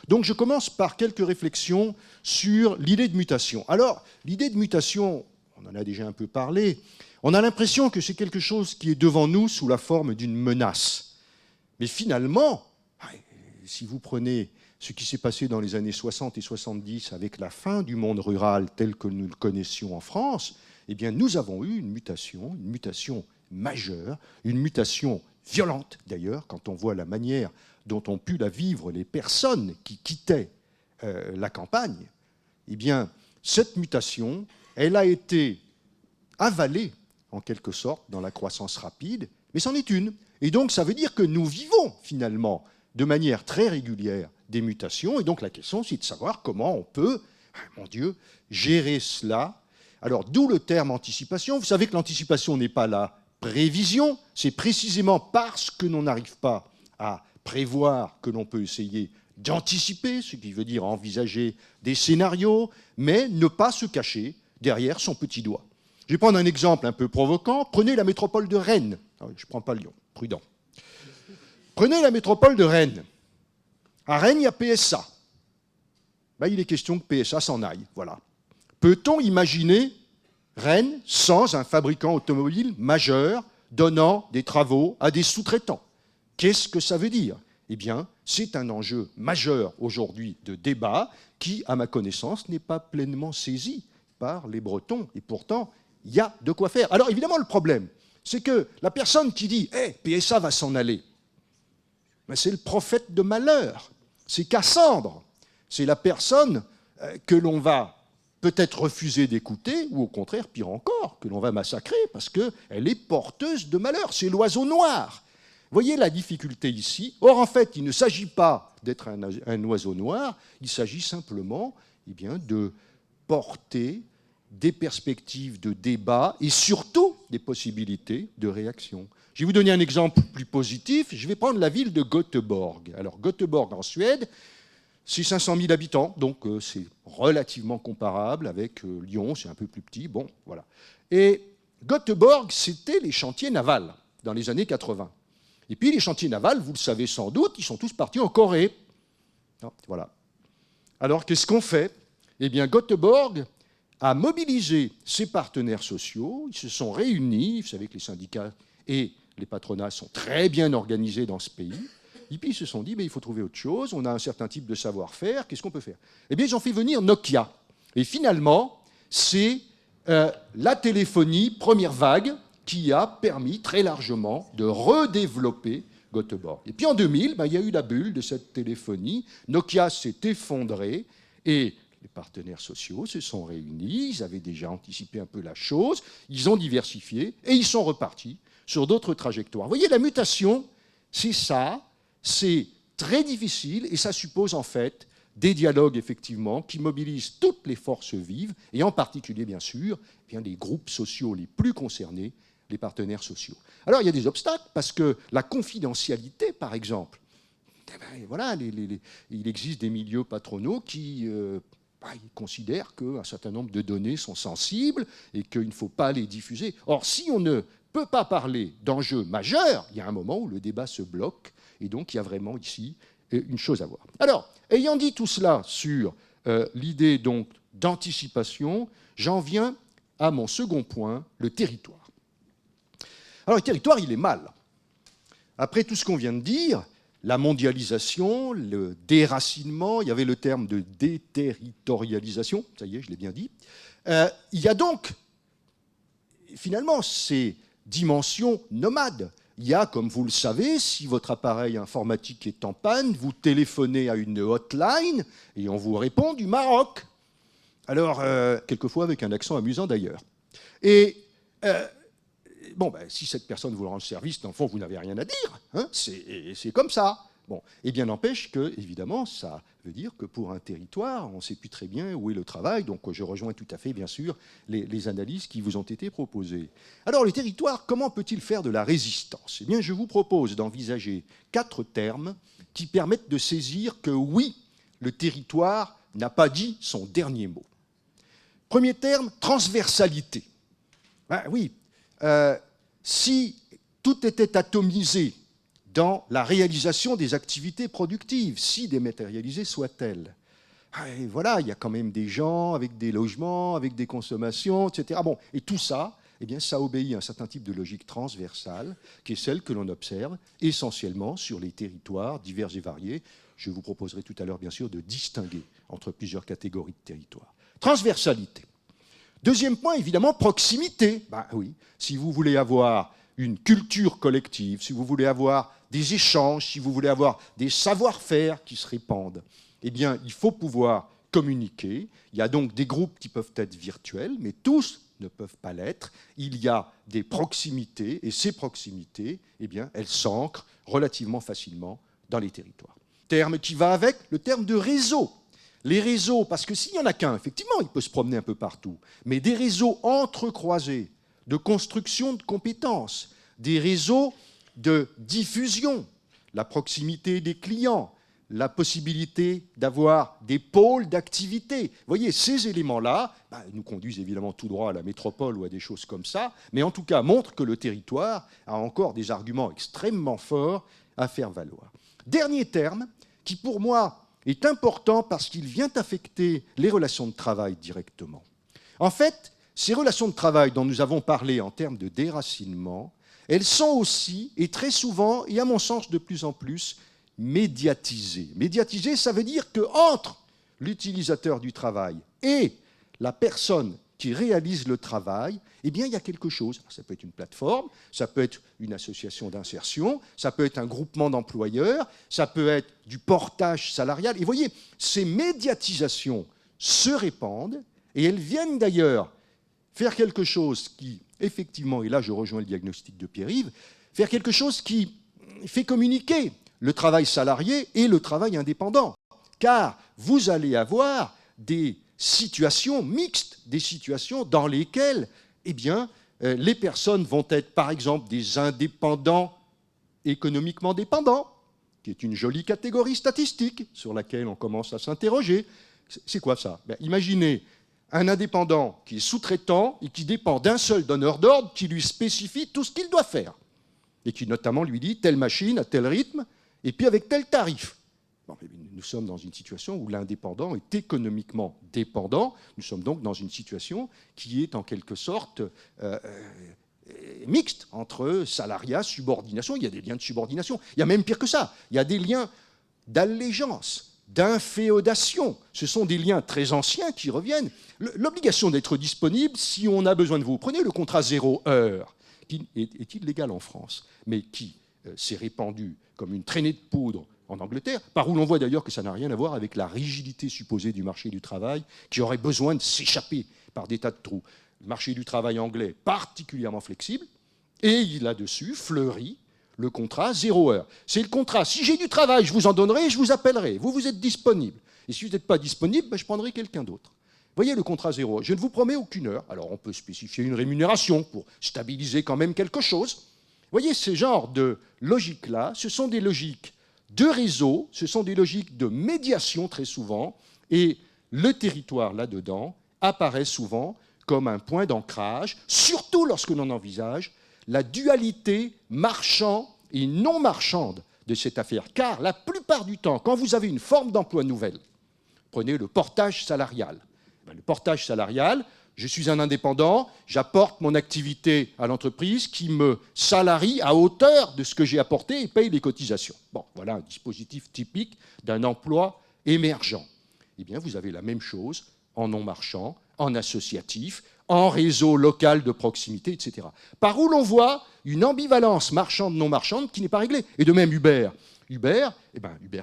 [SPEAKER 2] Donc je commence par quelques réflexions sur l'idée de mutation. Alors, l'idée de mutation, on en a déjà un peu parlé, on a l'impression que c'est quelque chose qui est devant nous sous la forme d'une menace. Mais finalement, si vous prenez ce qui s'est passé dans les années 60 et 70 avec la fin du monde rural tel que nous le connaissions en France, eh bien nous avons eu une mutation majeure, une mutation violente d'ailleurs, quand on voit la manière dont ont pu la vivre les personnes qui quittaient la campagne. Eh bien, cette mutation, elle a été avalée en quelque sorte dans la croissance rapide, mais c'en est une. Et donc ça veut dire que nous vivons finalement de manière très régulière des mutations, et donc la question c'est de savoir comment on peut, mon Dieu, gérer cela. Alors d'où le terme anticipation. Vous savez que l'anticipation n'est pas la prévision, c'est précisément parce que l'on n'arrive pas à prévoir que l'on peut essayer d'anticiper, ce qui veut dire envisager des scénarios, mais ne pas se cacher derrière son petit doigt. Je vais prendre un exemple un peu provoquant. Prenez la métropole de Rennes. Je ne prends pas Lyon, prudent. Prenez la métropole de Rennes. À Rennes, il y a PSA. Ben, il est question que PSA s'en aille. Voilà. Peut-on imaginer Rennes sans un fabricant automobile majeur donnant des travaux à des sous-traitants? Qu'est-ce que ça veut dire? Eh bien, c'est un enjeu majeur aujourd'hui de débat qui, à ma connaissance, n'est pas pleinement saisi par les Bretons. Et pourtant, il y a de quoi faire. Alors évidemment, le problème, c'est que la personne qui dit hey, « PSA va s'en aller », ben, c'est le prophète de malheur, c'est Cassandre, c'est la personne que l'on va peut-être refuser d'écouter, ou au contraire, pire encore, que l'on va massacrer, parce qu'elle est porteuse de malheur, c'est l'oiseau noir. Voyez la difficulté ici. Or, en fait, il ne s'agit pas d'être un oiseau noir, il s'agit simplement bien, de porter des perspectives de débat et surtout des possibilités de réaction. Je vais vous donner un exemple plus positif. Je vais prendre la ville de Göteborg. Alors, Göteborg en Suède, c'est 500 000 habitants, donc c'est relativement comparable avec Lyon, c'est un peu plus petit. Bon, voilà. Et Göteborg, c'était les chantiers navals dans les années 80. Et puis les chantiers navals, vous le savez sans doute, ils sont tous partis en Corée. Voilà. Alors, qu'est-ce qu'on fait? Eh bien, Göteborg a mobilisé ses partenaires sociaux, ils se sont réunis, vous savez que les syndicats et les patronats sont très bien organisés dans ce pays, et puis ils se sont dit, il faut trouver autre chose, on a un certain type de savoir-faire, qu'est-ce qu'on peut faire? Eh bien, ils ont fait venir Nokia. Et finalement, c'est la téléphonie première vague qui a permis très largement de redévelopper Göteborg. Et puis en 2000, il y a eu la bulle de cette téléphonie, Nokia s'est effondré, et les partenaires sociaux se sont réunis, ils avaient déjà anticipé un peu la chose, ils ont diversifié, et ils sont repartis sur d'autres trajectoires. Vous voyez, la mutation, c'est ça, c'est très difficile, et ça suppose en fait des dialogues, effectivement, qui mobilisent toutes les forces vives, et en particulier, bien sûr, les groupes sociaux les plus concernés, les partenaires sociaux. Alors, il y a des obstacles, parce que la confidentialité, par exemple, voilà, il existe des milieux patronaux qui ils considèrent qu'un certain nombre de données sont sensibles et qu'il ne faut pas les diffuser. Or, si on ne peut pas parler d'enjeux majeurs, il y a un moment où le débat se bloque, et donc il y a vraiment ici une chose à voir. Alors, ayant dit tout cela sur l'idée donc d'anticipation, j'en viens à mon second point, le territoire. Alors, le territoire, il est mal. Après tout ce qu'on vient de dire, la mondialisation, le déracinement, il y avait le terme de déterritorialisation, ça y est, je l'ai bien dit. Il y a donc, finalement, ces dimensions nomades. Il y a, comme vous le savez, si votre appareil informatique est en panne, vous téléphonez à une hotline et on vous répond du Maroc. Alors, quelquefois avec un accent amusant d'ailleurs. Et si cette personne vous rend service, dans le fond, vous n'avez rien à dire. Hein, c'est comme ça. Bon, et bien n'empêche que, évidemment, ça veut dire que pour un territoire, on ne sait plus très bien où est le travail. Donc, je rejoins tout à fait, bien sûr, les analyses qui vous ont été proposées. Alors, le territoire, comment peut-il faire de la résistance? Eh bien, je vous propose d'envisager 4 termes qui permettent de saisir que, oui, le territoire n'a pas dit son dernier mot. Premier terme, transversalité. Oui. Si tout était atomisé dans la réalisation des activités productives, si dématérialisées soient-elles, et voilà, il y a quand même des gens avec des logements, avec des consommations, etc. Bon, et tout ça, eh bien, ça obéit à un certain type de logique transversale, qui est celle que l'on observe essentiellement sur les territoires divers et variés. Je vous proposerai tout à l'heure, bien sûr, de distinguer entre plusieurs catégories de territoires. Transversalité. Deuxième point, évidemment, proximité. Oui, si vous voulez avoir une culture collective, si vous voulez avoir des échanges, si vous voulez avoir des savoir-faire qui se répandent, eh bien, il faut pouvoir communiquer. Il y a donc des groupes qui peuvent être virtuels, mais tous ne peuvent pas l'être. Il y a des proximités, et ces proximités, eh bien, elles s'ancrent relativement facilement dans les territoires. Terme qui va avec le terme de réseau. Les réseaux, parce que s'il n'y en a qu'un, effectivement, il peut se promener un peu partout, mais des réseaux entrecroisés de construction de compétences, des réseaux de diffusion, la proximité des clients, la possibilité d'avoir des pôles d'activité. Vous voyez, ces éléments-là nous conduisent évidemment tout droit à la métropole ou à des choses comme ça, mais en tout cas montrent que le territoire a encore des arguments extrêmement forts à faire valoir. Dernier terme, qui pour moi est important parce qu'il vient affecter les relations de travail directement. En fait, ces relations de travail dont nous avons parlé en termes de déracinement, elles sont aussi, et très souvent, et à mon sens de plus en plus, médiatisées. Médiatisées, ça veut dire qu'entre l'utilisateur du travail et la personne qui réalise le travail, eh bien, il y a quelque chose. Ça peut être une plateforme, ça peut être une association d'insertion, ça peut être un groupement d'employeurs, ça peut être du portage salarial. Et vous voyez, ces médiatisations se répandent, et elles viennent d'ailleurs faire quelque chose qui, effectivement, et là je rejoins le diagnostic de Pierre-Yves, faire quelque chose qui fait communiquer le travail salarié et le travail indépendant. Car vous allez avoir des situations mixtes, des situations dans lesquelles les personnes vont être, par exemple, des indépendants économiquement dépendants, qui est une jolie catégorie statistique sur laquelle on commence à s'interroger. C'est quoi ça? Imaginez un indépendant qui est sous-traitant et qui dépend d'un seul donneur d'ordre qui lui spécifie tout ce qu'il doit faire et qui notamment lui dit telle machine à tel rythme et puis avec tel tarif. nous sommes dans une situation où l'indépendant est économiquement dépendant. Nous sommes donc dans une situation qui est en quelque sorte mixte entre salariat, subordination. Il y a des liens de subordination. Il y a même pire que ça. Il y a des liens d'allégeance, d'inféodation. Ce sont des liens très anciens qui reviennent. L'obligation d'être disponible si on a besoin de vous. Prenez le contrat 0 heure, qui est illégal en France, mais qui s'est répandu comme une traînée de poudre en Angleterre, par où l'on voit d'ailleurs que ça n'a rien à voir avec la rigidité supposée du marché du travail, qui aurait besoin de s'échapper par des tas de trous. Le marché du travail anglais particulièrement flexible, et il a dessus fleuri le contrat 0 heure. C'est le contrat, si j'ai du travail, je vous en donnerai, je vous appellerai. Vous, vous êtes disponible. Et si vous n'êtes pas disponible, ben, je prendrai quelqu'un d'autre. Voyez le contrat 0 heure. Je ne vous promets aucune heure. Alors on peut spécifier une rémunération pour stabiliser quand même quelque chose. Voyez, ces genres de logiques-là, ce sont des logiques de réseau, ce sont des logiques de médiation très souvent, et le territoire là-dedans apparaît souvent comme un point d'ancrage, surtout lorsque l'on envisage la dualité marchand et non marchande de cette affaire. Car la plupart du temps, quand vous avez une forme d'emploi nouvelle, prenez le portage salarial. Le portage salarial, je suis un indépendant, j'apporte mon activité à l'entreprise qui me salarie à hauteur de ce que j'ai apporté et paye les cotisations. Bon, voilà un dispositif typique d'un emploi émergent. Eh bien, vous avez la même chose en non marchand, en associatif, en réseau local de proximité, etc. Par où l'on voit une ambivalence marchande-non marchande qui n'est pas réglée. Et de même Uber. Uber,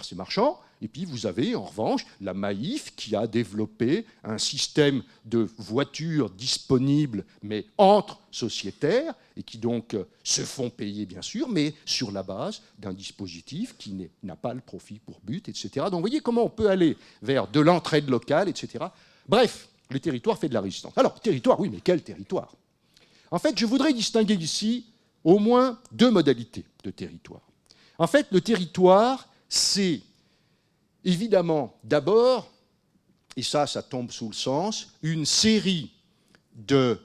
[SPEAKER 2] c'est marchand, et puis vous avez en revanche la Maïf qui a développé un système de voitures disponibles, mais entre sociétaires, et qui donc se font payer bien sûr, mais sur la base d'un dispositif qui n'a pas le profit pour but, etc. Donc vous voyez comment on peut aller vers de l'entraide locale, etc. Bref, le territoire fait de la résistance. Alors, territoire, oui, mais quel territoire? En fait, je voudrais distinguer ici au moins deux modalités de territoire. En fait, le territoire, c'est évidemment d'abord, et ça tombe sous le sens, une série de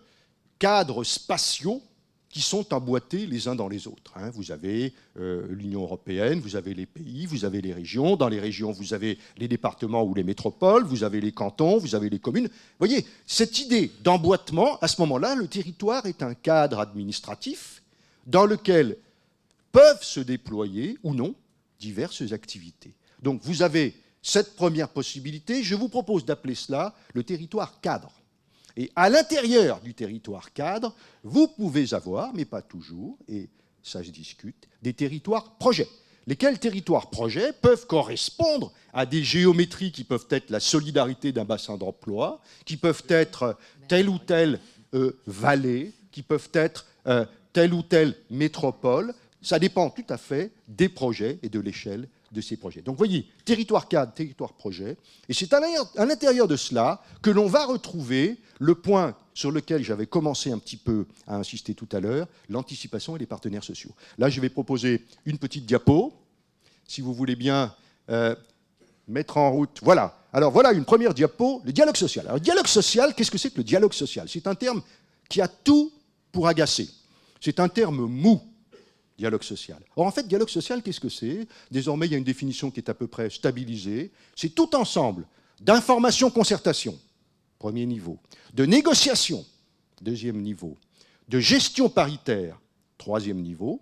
[SPEAKER 2] cadres spatiaux qui sont emboîtés les uns dans les autres. Vous avez l'Union européenne, vous avez les pays, vous avez les régions. Dans les régions, vous avez les départements ou les métropoles, vous avez les cantons, vous avez les communes. Vous voyez, cette idée d'emboîtement, à ce moment-là, le territoire est un cadre administratif dans lequel peuvent se déployer ou non diverses activités. Donc vous avez cette première possibilité, je vous propose d'appeler cela le territoire cadre. Et à l'intérieur du territoire cadre, vous pouvez avoir, mais pas toujours, et ça se discute, des territoires projets. Lesquels territoires projets peuvent correspondre à des géométries qui peuvent être la solidarité d'un bassin d'emploi, qui peuvent être telle ou telle vallée, qui peuvent être telle ou telle métropole. Ça dépend tout à fait des projets et de l'échelle de ces projets. Donc, vous voyez, territoire cadre, territoire projet, et c'est à l'intérieur de cela que l'on va retrouver le point sur lequel j'avais commencé un petit peu à insister tout à l'heure, l'anticipation et les partenaires sociaux. Là, je vais proposer une petite diapo, si vous voulez bien mettre en route. Voilà. Alors, voilà une première diapo, le dialogue social. Alors, le dialogue social, qu'est-ce que c'est que le dialogue social? C'est un terme qui a tout pour agacer. C'est un terme mou. Dialogue social. Or, en fait, dialogue social, qu'est-ce que c'est? Désormais, il y a une définition qui est à peu près stabilisée. C'est tout ensemble d'information-concertation, premier niveau, de négociation, deuxième niveau, de gestion paritaire, troisième niveau,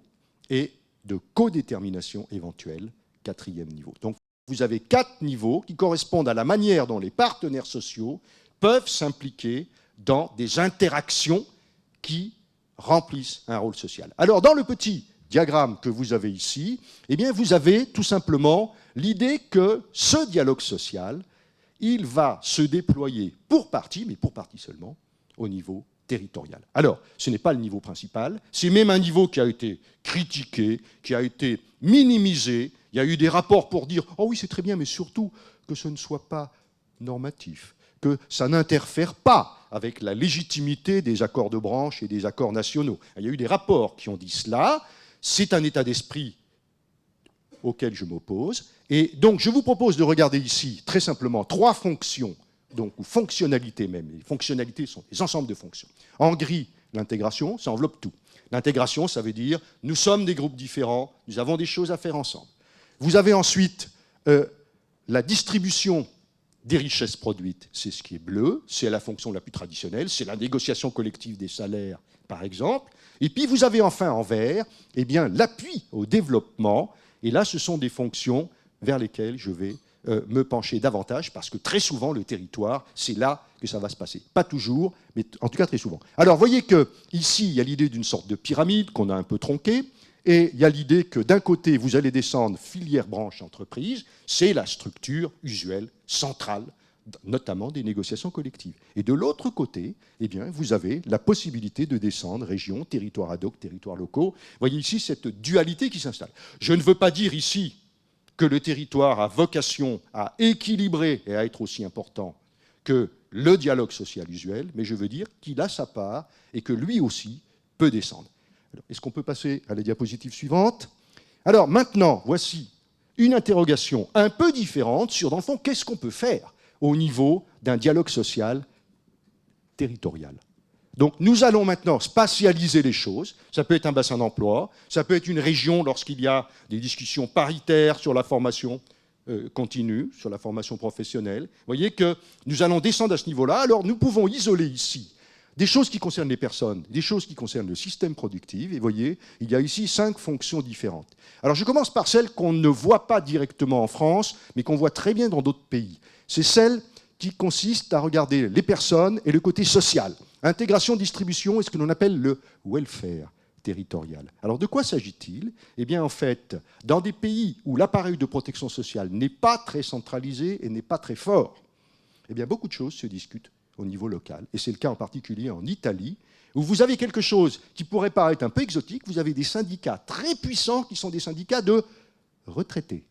[SPEAKER 2] et de codétermination éventuelle, quatrième niveau. Donc, vous avez 4 niveaux qui correspondent à la manière dont les partenaires sociaux peuvent s'impliquer dans des interactions qui remplissent un rôle social. Alors, dans le petit diagramme que vous avez ici, eh bien, vous avez tout simplement l'idée que ce dialogue social, il va se déployer pour partie, mais pour partie seulement, au niveau territorial. Alors, ce n'est pas le niveau principal, c'est même un niveau qui a été critiqué, qui a été minimisé. Il y a eu des rapports pour dire « Oh oui, c'est très bien, mais surtout que ce ne soit pas normatif, que ça n'interfère pas avec la légitimité des accords de branche et des accords nationaux. » Il y a eu des rapports qui ont dit cela. C'est un état d'esprit auquel je m'oppose. Et donc, je vous propose de regarder ici, très simplement, 3 fonctions, donc, ou fonctionnalités même. Les fonctionnalités sont des ensembles de fonctions. En gris, l'intégration, ça enveloppe tout. L'intégration, ça veut dire, nous sommes des groupes différents, nous avons des choses à faire ensemble. Vous avez ensuite la distribution des richesses produites, c'est ce qui est bleu, c'est la fonction la plus traditionnelle, c'est la négociation collective des salaires, par exemple. Et puis vous avez enfin en vert, eh bien, l'appui au développement. Et là, ce sont des fonctions vers lesquelles je vais me pencher davantage, parce que très souvent, le territoire, c'est là que ça va se passer. Pas toujours, mais en tout cas très souvent. Alors, voyez qu'ici, il y a l'idée d'une sorte de pyramide qu'on a un peu tronquée, et il y a l'idée que d'un côté, vous allez descendre filière, branche, entreprise, c'est la structure usuelle, centrale, notamment des négociations collectives. Et de l'autre côté, eh bien, vous avez la possibilité de descendre région, territoire ad hoc, territoires locaux. Vous voyez ici cette dualité qui s'installe. Je ne veux pas dire ici que le territoire a vocation à équilibrer et à être aussi important que le dialogue social usuel, mais je veux dire qu'il a sa part et que lui aussi peut descendre. Est-ce qu'on peut passer à la diapositive suivante? Alors maintenant, voici une interrogation un peu différente sur, dans le fond, qu'est-ce qu'on peut faire au niveau d'un dialogue social territorial. Donc nous allons maintenant spatialiser les choses. Ça peut être un bassin d'emploi, ça peut être une région lorsqu'il y a des discussions paritaires sur la formation continue, sur la formation professionnelle. Vous voyez que nous allons descendre à ce niveau-là. Alors nous pouvons isoler ici des choses qui concernent les personnes, des choses qui concernent le système productif. Et vous voyez, il y a ici 5 fonctions différentes. Alors je commence par celles qu'on ne voit pas directement en France, mais qu'on voit très bien dans d'autres pays. C'est celle qui consiste à regarder les personnes et le côté social. Intégration, distribution et ce que l'on appelle le welfare territorial. Alors de quoi s'agit-il? Eh bien en fait, dans des pays où l'appareil de protection sociale n'est pas très centralisé et n'est pas très fort, eh bien beaucoup de choses se discutent au niveau local. Et c'est le cas en particulier en Italie, où vous avez quelque chose qui pourrait paraître un peu exotique. Vous avez des syndicats très puissants qui sont des syndicats de retraités.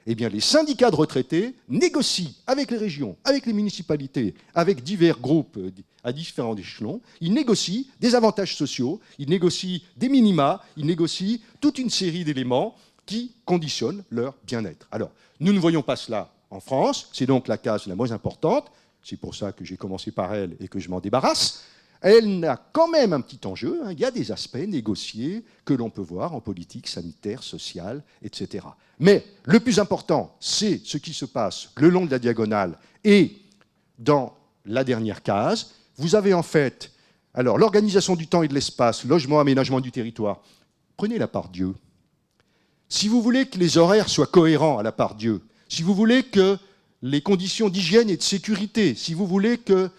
[SPEAKER 2] Eh bien, les syndicats de retraités négocient avec les régions, avec les municipalités, avec divers groupes à différents échelons. Ils négocient des avantages sociaux, ils négocient des minima, ils négocient toute une série d'éléments qui conditionnent leur bien-être. Alors, nous ne voyons pas cela en France, c'est donc la case la moins importante, c'est pour ça que j'ai commencé par elle et que je m'en débarrasse. Elle a quand même un petit enjeu, hein. Il y a des aspects négociés que l'on peut voir en politique sanitaire, sociale, etc. Mais le plus important, c'est ce qui se passe le long de la diagonale et dans la dernière case. Vous avez en fait alors l'organisation du temps et de l'espace, logement, aménagement du territoire. Prenez la part Dieu. Si vous voulez que les horaires soient cohérents à la part Dieu, si vous voulez que les conditions d'hygiène et de sécurité, si vous voulez que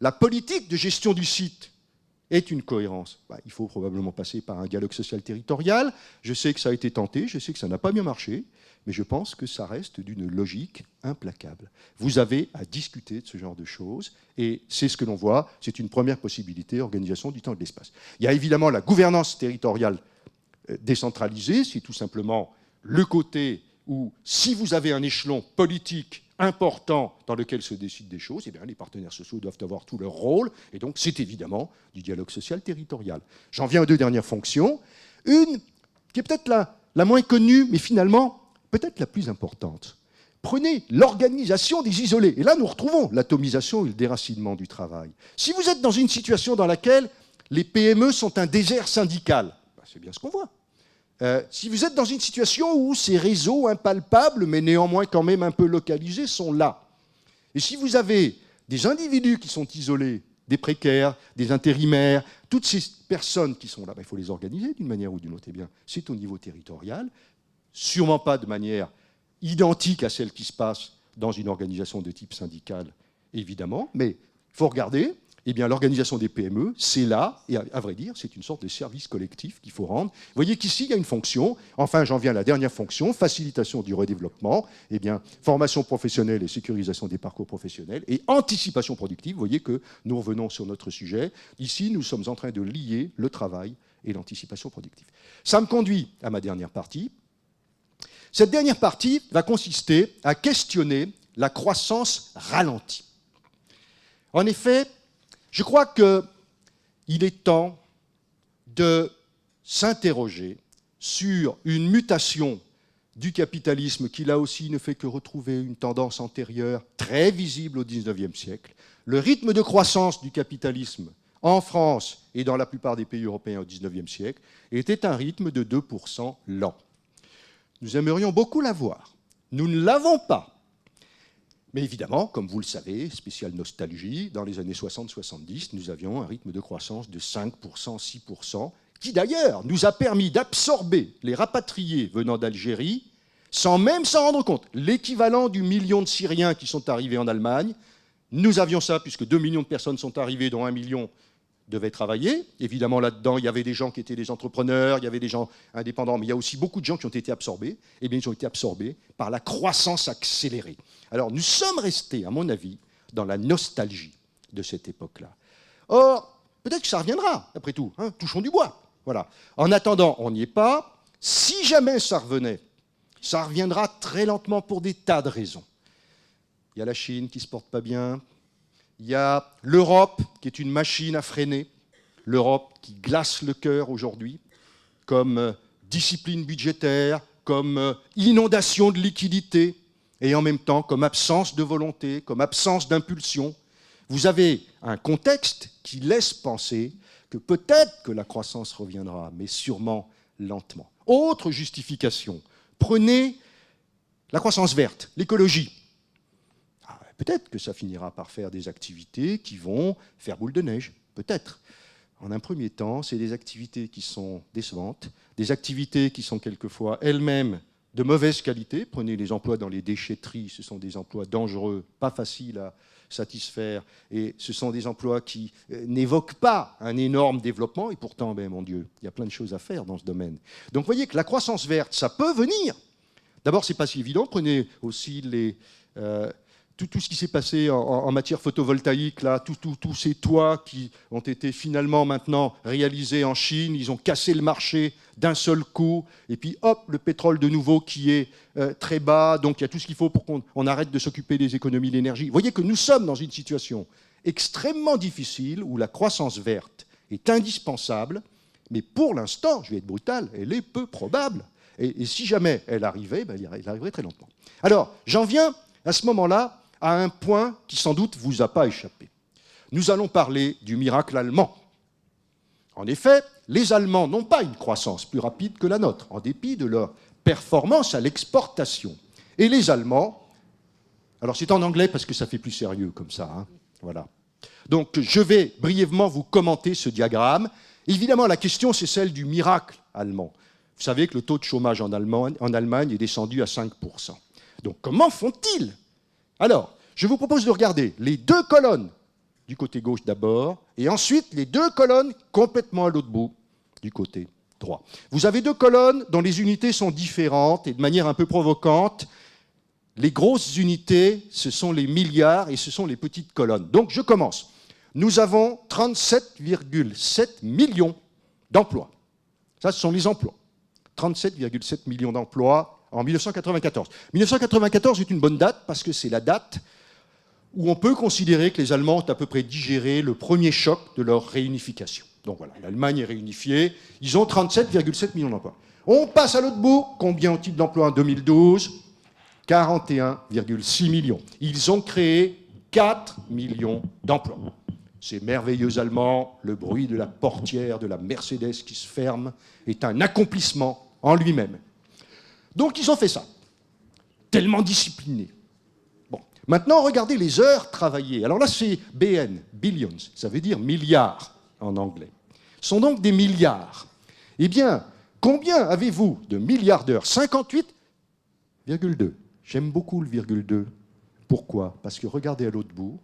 [SPEAKER 2] la politique de gestion du site est une cohérence, il faut probablement passer par un dialogue social territorial. Je sais que ça a été tenté, je sais que ça n'a pas bien marché, mais je pense que ça reste d'une logique implacable. Vous avez à discuter de ce genre de choses, et c'est ce que l'on voit, c'est une première possibilité, organisation du temps et de l'espace. Il y a évidemment la gouvernance territoriale décentralisée, c'est tout simplement le côté où, si vous avez un échelon politique important dans lequel se décident des choses, eh bien, les partenaires sociaux doivent avoir tout leur rôle, et donc c'est évidemment du dialogue social territorial. J'en viens aux 2 dernières fonctions. Une qui est peut-être la moins connue, mais finalement peut-être la plus importante. Prenez l'organisation des isolés. Et là, nous retrouvons l'atomisation et le déracinement du travail. Si vous êtes dans une situation dans laquelle les PME sont un désert syndical, c'est bien ce qu'on voit. Si vous êtes dans une situation où ces réseaux impalpables, mais néanmoins quand même un peu localisés, sont là, et si vous avez des individus qui sont isolés, des précaires, des intérimaires, toutes ces personnes qui sont là, il faut les organiser d'une manière ou d'une autre. Eh bien, c'est au niveau territorial, sûrement pas de manière identique à celle qui se passe dans une organisation de type syndical, évidemment, mais il faut regarder. Eh bien, l'organisation des PME, c'est là, et à vrai dire, c'est une sorte de service collectif qu'il faut rendre. Vous voyez qu'ici, il y a une fonction, enfin, j'en viens à la dernière fonction, facilitation du redéveloppement, eh bien, formation professionnelle et sécurisation des parcours professionnels, et anticipation productive. Vous voyez que nous revenons sur notre sujet. Ici, nous sommes en train de lier le travail et l'anticipation productive. Ça me conduit à ma dernière partie. Cette dernière partie va consister à questionner la croissance ralentie. En effet, je crois qu'il est temps de s'interroger sur une mutation du capitalisme qui, là aussi, ne fait que retrouver une tendance antérieure très visible au XIXe siècle. Le rythme de croissance du capitalisme en France et dans la plupart des pays européens au XIXe siècle était un rythme de 2% lent. Nous aimerions beaucoup l'avoir. Nous ne l'avons pas. Mais évidemment, comme vous le savez, spéciale nostalgie, dans les années 60-70, nous avions un rythme de croissance de 5%, 6%, qui d'ailleurs nous a permis d'absorber les rapatriés venant d'Algérie sans même s'en rendre compte. L'équivalent du million de Syriens qui sont arrivés en Allemagne, nous avions ça puisque 2 millions de personnes sont arrivées, dont 1 million devaient travailler. Évidemment, là-dedans, il y avait des gens qui étaient des entrepreneurs, il y avait des gens indépendants, mais il y a aussi beaucoup de gens qui ont été absorbés. Eh bien, ils ont été absorbés par la croissance accélérée. Alors, nous sommes restés, à mon avis, dans la nostalgie de cette époque-là. Or, peut-être que ça reviendra, après tout. Hein, touchons du bois. Voilà. En attendant, on n'y est pas. Si jamais ça revenait, ça reviendra très lentement pour des tas de raisons. Il y a la Chine qui ne se porte pas bien. Il y a l'Europe qui est une machine à freiner. L'Europe qui glace le cœur aujourd'hui, comme discipline budgétaire, comme inondation de liquidités, et en même temps comme absence de volonté, comme absence d'impulsion. Vous avez un contexte qui laisse penser que peut-être que la croissance reviendra, mais sûrement lentement. Autre justification, prenez la croissance verte, l'écologie. Peut-être que ça finira par faire des activités qui vont faire boule de neige, peut-être. En un premier temps, c'est des activités qui sont décevantes, des activités qui sont quelquefois elles-mêmes de mauvaise qualité. Prenez les emplois dans les déchetteries, ce sont des emplois dangereux, pas faciles à satisfaire, et ce sont des emplois qui n'évoquent pas un énorme développement, et pourtant, ben, mon Dieu, il y a plein de choses à faire dans ce domaine. Donc vous voyez que la croissance verte, ça peut venir. D'abord, c'est pas si évident. Prenez aussi tout ce qui s'est passé en matière photovoltaïque, là, tous ces toits qui ont été finalement maintenant réalisés en Chine, ils ont cassé le marché d'un seul coup, et puis hop, le pétrole de nouveau qui est très bas, donc il y a tout ce qu'il faut pour qu'on arrête de s'occuper des économies d'énergie. Vous voyez que nous sommes dans une situation extrêmement difficile où la croissance verte est indispensable, mais pour l'instant, je vais être brutal, elle est peu probable. Et si jamais elle arrivait, ben, elle arriverait très lentement. Alors, j'en viens à ce moment-là à un point qui sans doute ne vous a pas échappé. Nous allons parler du miracle allemand. En effet, les Allemands n'ont pas une croissance plus rapide que la nôtre, en dépit de leur performance à l'exportation. Et les Allemands, alors c'est en anglais parce que ça fait plus sérieux comme ça, hein, voilà. Donc je vais brièvement vous commenter ce diagramme. Évidemment, la question c'est celle du miracle allemand. Vous savez que le taux de chômage en Allemagne est descendu à 5%. Donc comment font-ils ? Alors, je vous propose de regarder les deux colonnes du côté gauche d'abord, et ensuite les deux colonnes complètement à l'autre bout du côté droit. Vous avez deux colonnes dont les unités sont différentes et de manière un peu provocante. Les grosses unités, ce sont les milliards et ce sont les petites colonnes. Donc je commence. Nous avons 37,7 millions d'emplois. Ça, ce sont les emplois. 37,7 millions d'emplois en 1994. 1994 est une bonne date parce que c'est la date où on peut considérer que les Allemands ont à peu près digéré le premier choc de leur réunification. Donc voilà, l'Allemagne est réunifiée, ils ont 37,7 millions d'emplois. On passe à l'autre bout, combien ont-ils d'emplois en 2012 ? 41,6 millions. Ils ont créé 4 millions d'emplois. Ces merveilleux Allemands, le bruit de la portière de la Mercedes qui se ferme est un accomplissement en lui-même. Donc ils ont fait ça, tellement disciplinés. Bon. Maintenant, regardez les heures travaillées. Alors là, c'est BN, billions, ça veut dire milliards en anglais. Ce sont donc des milliards. Eh bien, combien avez-vous de milliards d'heures ? 58,2. J'aime beaucoup le virgule 2. Pourquoi ? Parce que regardez à l'autre bout,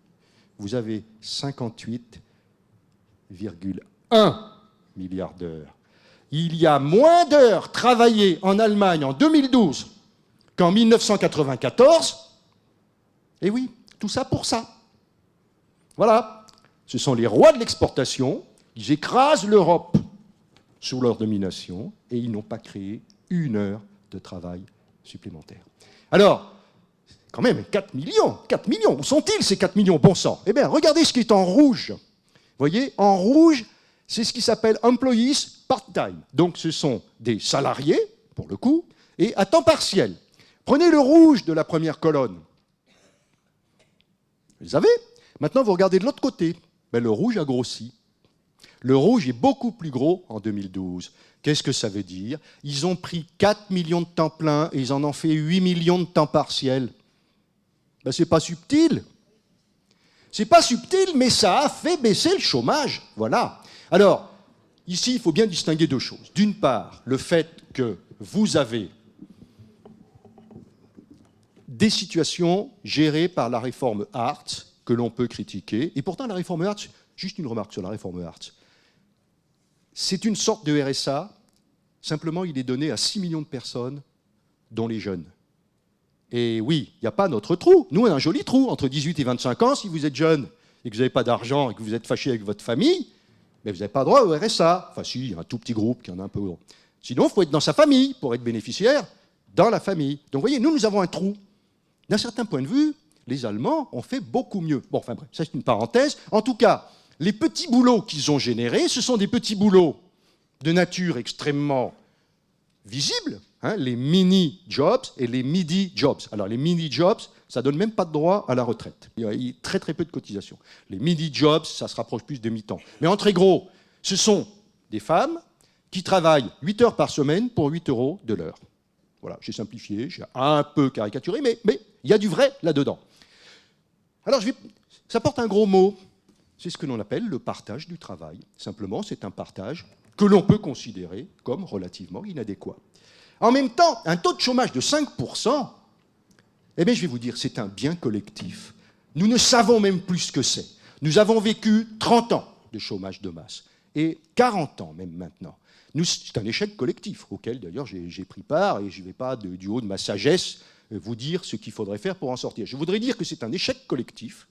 [SPEAKER 2] vous avez 58,1 milliards d'heures. Il y a moins d'heures travaillées en Allemagne en 2012 qu'en 1994. Et oui, tout ça pour ça. Voilà, ce sont les rois de l'exportation, ils écrasent l'Europe sous leur domination et ils n'ont pas créé une heure de travail supplémentaire. Alors, quand même, 4 millions, où sont-ils ces 4 millions, bon sang ? Eh bien, regardez ce qui est en rouge. Vous voyez, en rouge, c'est ce qui s'appelle employees part-time. Donc ce sont des salariés, pour le coup, et à temps partiel. Prenez le rouge de la première colonne. Vous les avez ? Maintenant, vous regardez de l'autre côté. Ben, le rouge a grossi. Le rouge est beaucoup plus gros en 2012. Qu'est-ce que ça veut dire ? Ils ont pris 4 millions de temps plein et ils en ont fait 8 millions de temps partiel. Ben, c'est pas subtil. C'est pas subtil, mais ça a fait baisser le chômage. Voilà. Alors, ici, il faut bien distinguer deux choses. D'une part, le fait que vous avez des situations gérées par la réforme Hartz que l'on peut critiquer. Et pourtant, la réforme Hartz, juste une remarque sur la réforme Hartz, c'est une sorte de RSA, simplement il est donné à 6 millions de personnes, dont les jeunes. Et oui, il n'y a pas notre trou. Nous, on a un joli trou entre 18 et 25 ans. Si vous êtes jeune et que vous n'avez pas d'argent et que vous êtes fâché avec votre famille, mais vous n'avez pas droit au RSA. Enfin, si, il y a un tout petit groupe qui en a un peu gros. Sinon, il faut être dans sa famille pour être bénéficiaire dans la famille. Donc, vous voyez, nous avons un trou. D'un certain point de vue, les Allemands ont fait beaucoup mieux. Bon, enfin bref, ça c'est une parenthèse. En tout cas, les petits boulots qu'ils ont générés, ce sont des petits boulots de nature extrêmement visible, hein, les mini-jobs et les midi-jobs. Alors les mini-jobs, ça ne donne même pas de droit à la retraite. Il y a très très peu de cotisations. Les midi-jobs, ça se rapproche plus des mi-temps. Mais en très gros, ce sont des femmes qui travaillent 8 heures par semaine pour 8 € de l'heure. Voilà, j'ai simplifié, j'ai un peu caricaturé, mais il y a du vrai là-dedans. Alors ça porte un gros mot. C'est ce que l'on appelle le partage du travail. Simplement, c'est un partage que l'on peut considérer comme relativement inadéquat. En même temps, un taux de chômage de 5%, eh bien, je vais vous dire, c'est un bien collectif. Nous ne savons même plus ce que c'est. Nous avons vécu 30 ans de chômage de masse, et 40 ans même maintenant. C'est un échec collectif, auquel d'ailleurs j'ai pris part, et je ne vais pas du haut de ma sagesse vous dire ce qu'il faudrait faire pour en sortir. Je voudrais dire que c'est un échec collectif,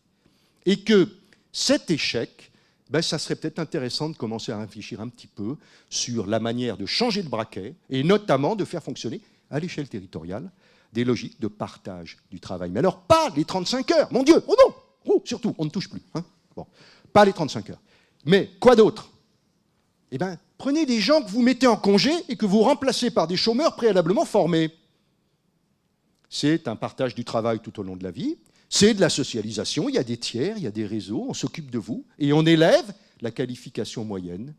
[SPEAKER 2] et que cet échec, ben, ça serait peut-être intéressant de commencer à réfléchir un petit peu sur la manière de changer de braquet et notamment de faire fonctionner à l'échelle territoriale des logiques de partage du travail. Mais alors, pas les 35 heures, mon Dieu, oh non, oh, surtout, on ne touche plus. Hein, bon, pas les 35 heures. Mais quoi d'autre? Eh bien, prenez des gens que vous mettez en congé et que vous remplacez par des chômeurs préalablement formés. C'est un partage du travail tout au long de la vie. C'est de la socialisation, il y a des tiers, il y a des réseaux, on s'occupe de vous, et on élève la moyenne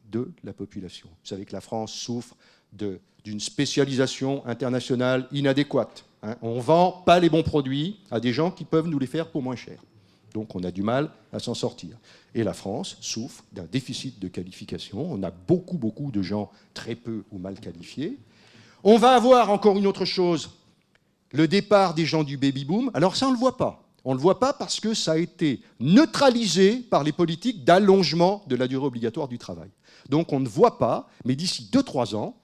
[SPEAKER 2] de la population. Vous savez que la France souffre d'une spécialisation internationale inadéquate. Hein. On ne vend pas les bons produits à des gens qui peuvent nous les faire pour moins cher. Donc on a du mal à s'en sortir. Et la France souffre d'un déficit de qualification. On a beaucoup de gens très peu ou mal qualifiés. On va avoir encore une autre chose, le départ des gens du baby-boom. Alors ça, on ne le voit pas. On ne le voit pas parce que ça a été neutralisé par les politiques d'allongement de la durée obligatoire du travail. Donc on ne voit pas, mais d'ici 2-3 ans,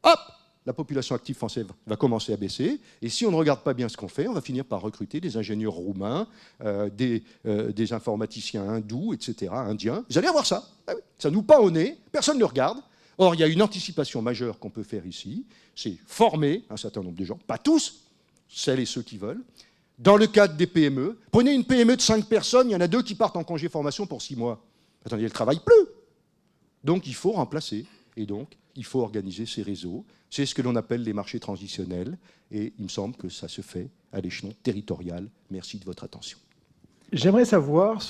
[SPEAKER 2] hop, la population active française va commencer à baisser. Et si on ne regarde pas bien ce qu'on fait, on va finir par recruter des ingénieurs roumains, des informaticiens hindous, etc., indiens. Vous allez avoir ça. Ah oui, ça nous pend au nez, personne ne le regarde. Or, il y a une anticipation majeure qu'on peut faire ici, c'est former un certain nombre de gens, pas tous, celles et ceux qui veulent, dans le cadre des PME. Prenez une PME de 5 personnes, il y en a 2 qui partent en congé formation pour 6 mois. Attendez, elles ne travaillent plus. Donc il faut remplacer, et donc il faut organiser ces réseaux. C'est ce que l'on appelle les marchés transitionnels, et il me semble que ça se fait à l'échelon territorial. Merci de votre attention.
[SPEAKER 3] J'aimerais savoir